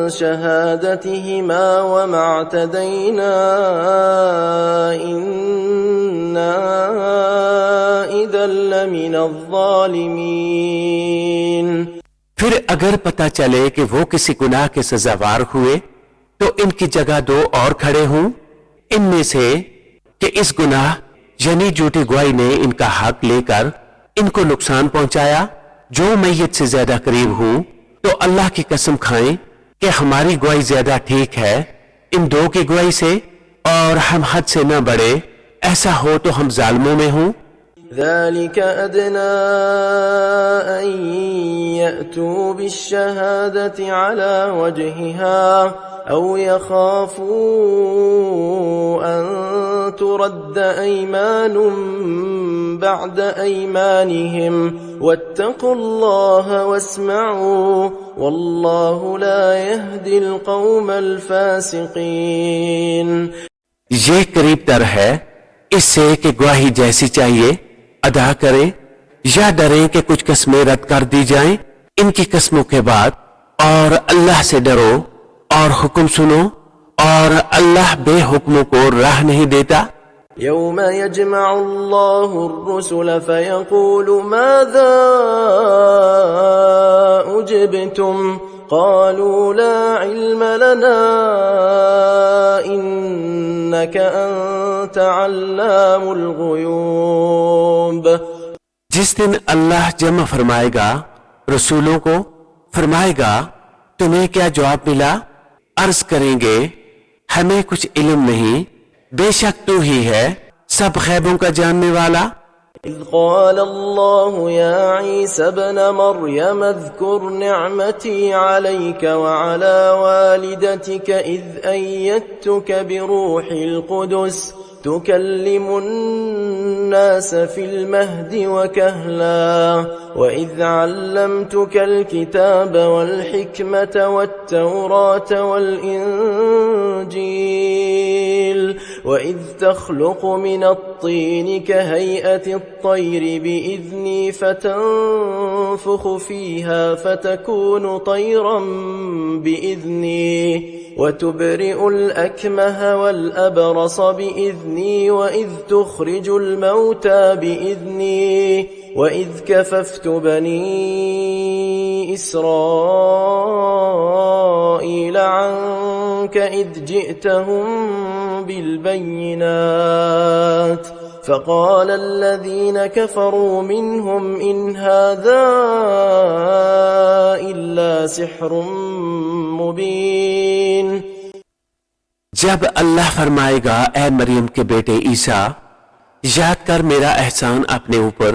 شهادتهما وما اعتدينا إنا إذا لمن الظالمين। फिर अगर पता चले कि वो किसी गुनाह के सजावार हुए तो इनकी जगह दो और खड़े हों इनमें से कि इस गुनाह यानी झूठी गवाही ने इनका हक लेकर इनको नुकसान पहुंचाया। जो मैयत से ज्यादा करीब हूं तो अल्लाह की कसम खाएं कि हमारी गवाही ज्यादा ठीक है इन दो की गवाही से, और हम हद से न बढ़े। ऐसा हो तो हम जालिमों में हों। ذلك أدنى أن يأتوا بالشهادة على وجهها أو يخافوا أن ترد أيمان بعد أيمانهم واتقوا الله واسمعوا والله لا يهدي القوم الفاسقين। ये करीब तर है इससे कि गवाही जैसी चाहिए अदा करें, या डरें कि कुछ कस्में रद्द कर दी जाएं इनकी कस्मों के बाद, और अल्लाह से डरो और हुक्म सुनो, और अल्लाह बेहुक्मों को राह नहीं देता। يوم يجمع الله الرسل فيقول ماذا أجبتم قالوا لا علم لنا إنك أنت علام الغيوب। जिस दिन अल्लाह जमा फरमाएगा रसूलों को, फरमाएगा तुम्हें क्या जवाब मिला? अर्ज करेंगे हमें कुछ इल्म नहीं, बेशक तू ही है सब गैबों का जानने वाला। إذ قال الله يا عيسى ابن مريم اذكر نعمتي عليك وعلى والدتك إذ أيدتك بروح القدس تكلم الناس في المهد وكهلا وإذ علمتك الكتاب والحكمة والتوراة والإنجيل وإذ تخلق من الطين كهيئة الطير بإذني فتنفخ فيها فتكون طيرا بإذني وتبرئ الأكمه والأبرص بإذني وإذ تخرج الموتى بإذني وإذ كففت بني إسرائيل عنك إذ جئتهم بالبينات فقال الذين كفروا منهم إن هذا إلا سحر मुबीन। जब अल्लाह फरमाएगा ऐ मरियम के बेटे ईसा, याद कर मेरा एहसान अपने ऊपर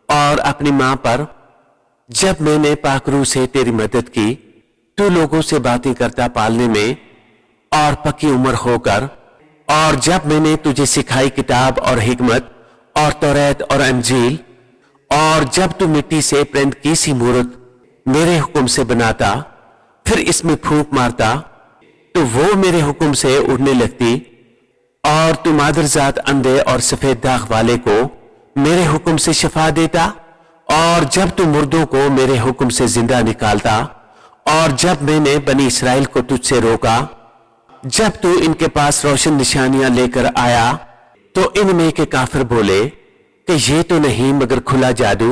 और अपनी मां पर, जब मैंने पाकरू से तेरी मदद की, तू लोगों से बातें करता पालने में और पक्की उम्र होकर, और जब मैंने तुझे सिखाई किताब और हिकमत और तौरात और अंजील, और जब तू मिट्टी से प्रेंद की सी मूर्त मेरे हुक्म से बनाता, फिर इसमें फूंक मारता तो वो मेरे हुक्म से उड़ने लगती, और तू मादरजात अंधे और सफेद दाग वाले को मेरे हुक्म से शफा देता, और जब तू मुर्दों को मेरे हुक्म से जिंदा निकालता, और जब मैंने बनी इसराइल को तुझसे रोका, जब तू इनके पास रोशन निशानियां लेकर आया तो इनमें के काफिर बोले कि ये तो नहीं मगर खुला जादू।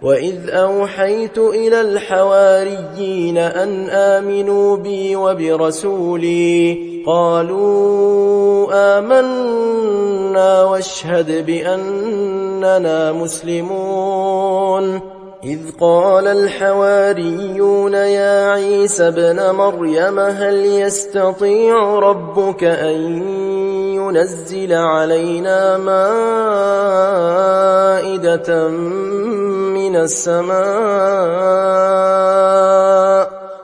وإذ أوحيت إلى الحواريين أن آمنوا بي وبرسولي قالوا آمنا واشهد بأننا مسلمون إذ قال الحواريون يا عيسى ابن مريم هل يستطيع ربك أن ينزل علينا مائدة من السماء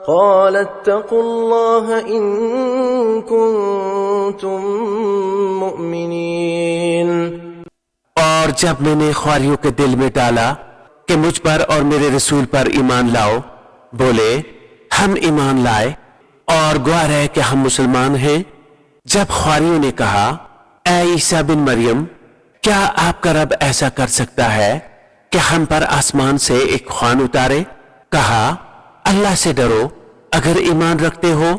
قال اتقوا الله إن كنتم مؤمنين और जब मैंने ख्वारियों के दिल में डाला कि मुझ पर और मेरे रसूल पर ईमान लाओ, बोले हम ईमान लाए और गवाह रहे कि हम मुसलमान हैं। जब ख्वारियों ने कहा ऐ ईसा बिन मरियम, क्या आपका रब ऐसा कर सकता है कि हम पर आसमान से एक ख्वान उतारे? कहा अल्लाह से डरो अगर ईमान रखते हो।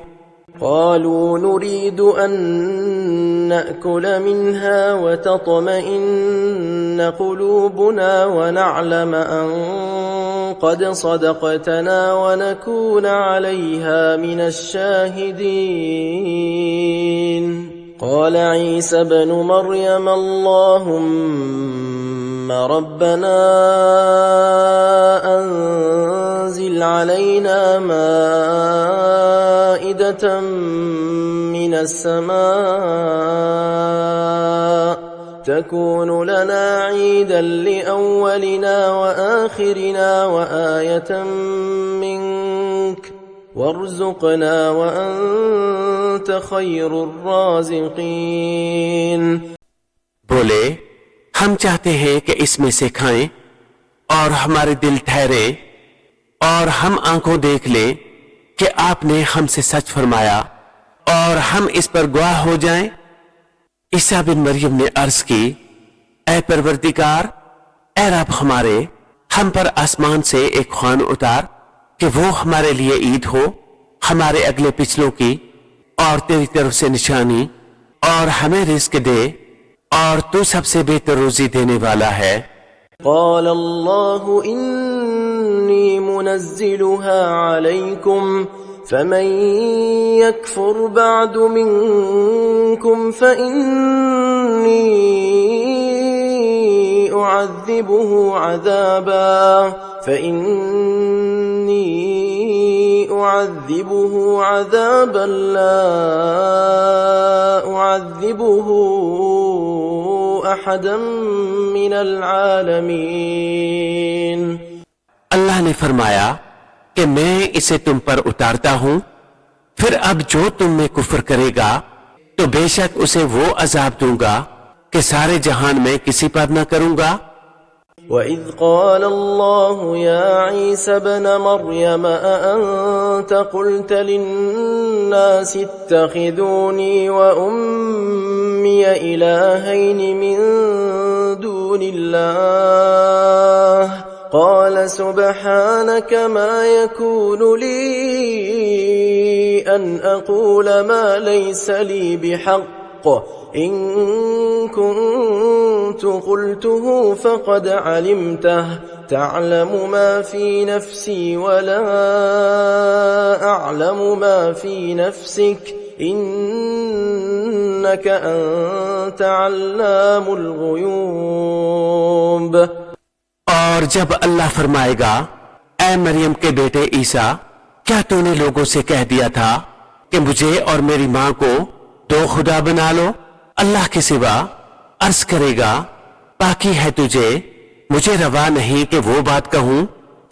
قالوا نريد أن نأكل منها وتطمئن قلوبنا ونعلم أن قد صدقتنا ونكون عليها من الشاهدين قال عيسى ابن مريم اللهم ربنا أنزل علينا مائدة من السماء تكون لنا عيدا لأولنا وآخرنا وآية منك وارزقنا وأنت خير الرازقين बोले हम चाहते हैं कि इसमें से खाएं और हमारे दिल ठहरे और हम आंखों देख लें कि आपने हमसे सच फरमाया और हम इस पर गवाह हो जाएं। ईसा बिन मरियम ने अर्ज की, ऐ परवरदिगार, ऐ रब हमारे, हम पर आसमान से एक ख्वान उतार कि वो हमारे लिए ईद हो, हमारे अगले पिछलों की और तेरी तरफ से निशानी, और हमें रिस्क दे और तू सबसे बेहतर रोजी देने वाला है। قال الله إني منزلها عليكم فمن يكفر بعد منكم فإني أعذبه عذابا لا أعذبه أحدا من العالمين अल्लाह ने फरमाया कि मैं इसे तुम पर उतारता हूं, फिर अब जो तुम में कुफ्र करेगा तो बेशक उसे वो अजाब दूंगा कि सारे जहान में किसी पर न करूंगा। وإذ قال الله يا عيسى ابن مريم أأنت قلت للناس اتخذوني وأمي إلهين من دون الله قال سبحانك ما يكون لي أن أقول ما ليس لي بحق إن كنت قلته فقد علمته تعلم ما في نفسي ولا أعلم ما في نفسك إنك أنت علام الغيوب और जब अल्लाह फरमाएगा, ऐ मरियम के बेटे ईसा, क्या तूने लोगों से कह दिया था कि मुझे और मेरी मां को दो खुदा बना लो अल्लाह के सिवा? अर्ज करेगा, बाकी है तुझे, मुझे रवा नहीं कि वो बात कहूं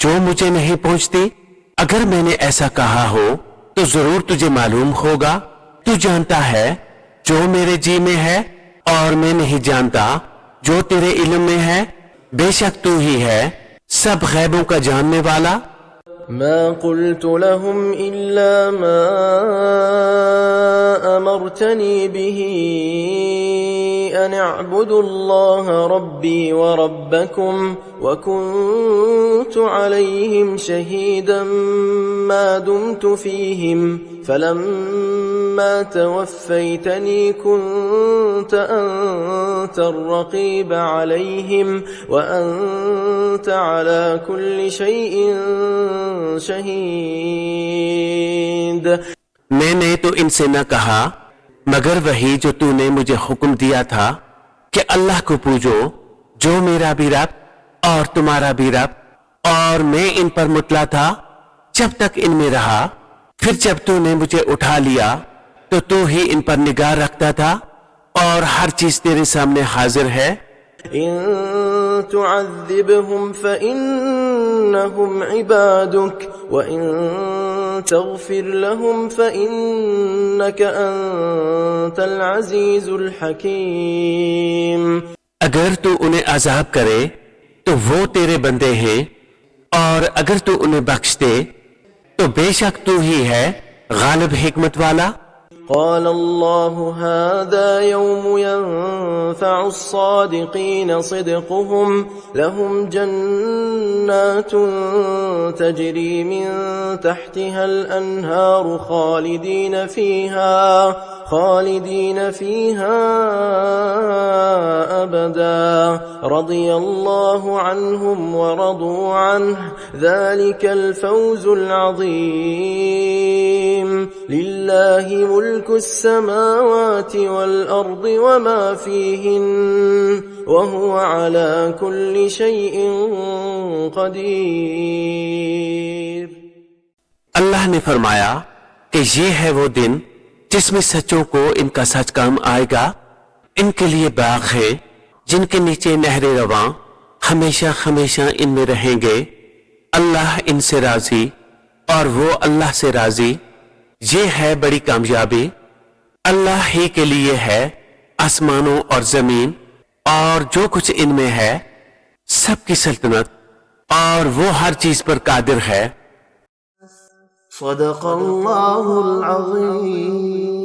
जो मुझे नहीं पहुंचती। अगर मैंने ऐसा कहा हो तो जरूर तुझे मालूम होगा। तू जानता है जो मेरे जी में है और मैं नहीं जानता जो तेरे इल्म में है। बेशक तू ही है सब गैबों का जानने वाला। ما قلت لهم إلا ما أمرتني به أن اعبدوا الله ربي وربكم وكنت عليهم شهيدا ما دمت فيهم فلما توفيتني كنت أنت الرقيب عليهم وأنت على كل شيء शहीद। मैंने तो इनसे न कहा मगर वही जो तूने मुझे हुक्म दिया था कि अल्लाह को पूजो जो मेरा भी रब और तुम्हारा भी रब और मैं इन पर मुतला था जब तक इनमें रहा, फिर जब तूने मुझे उठा लिया तो तू ही इन पर निगाह रखता था और हर चीज तेरे सामने हाजिर है। إن تعذبهم فإنهم عبادك وإن تغفر لهم فإنك أنت العزيز الحكيم। अगर तू उन्हें अजाब करे तो वो तेरे बंदे हैं, और अगर तू उन्हें बख्श दे तो बेशक तू ही है गालिब हिकमत वाला। قال الله هذا يوم ينفع الصادقين صدقهم لهم جنات تجري من تحتها الأنهار خالدين فيها أبدا رضي الله عنهم ورضوا عنه ذلك الفوز العظيم لله ملك السماوات والأرض وما فيهن وهو على كل شيء قدير। अल्लाह ने फरमाया कि ये है वो दिन जिसमें सच्चों को इनका सच काम आएगा। इनके लिए बाग है जिनके नीचे नहरें रवां हमेशा हमेशा इनमें रहेंगे। अल्लाह इनसे राजी और वो अल्लाह से राजी। ये है बड़ी कामयाबी। अल्लाह ही के लिए है आसमानों और जमीन और जो कुछ इनमें है, सबकी सल्तनत, और वो हर चीज पर कादिर है। सदक़ल्लाहुल अज़ीम।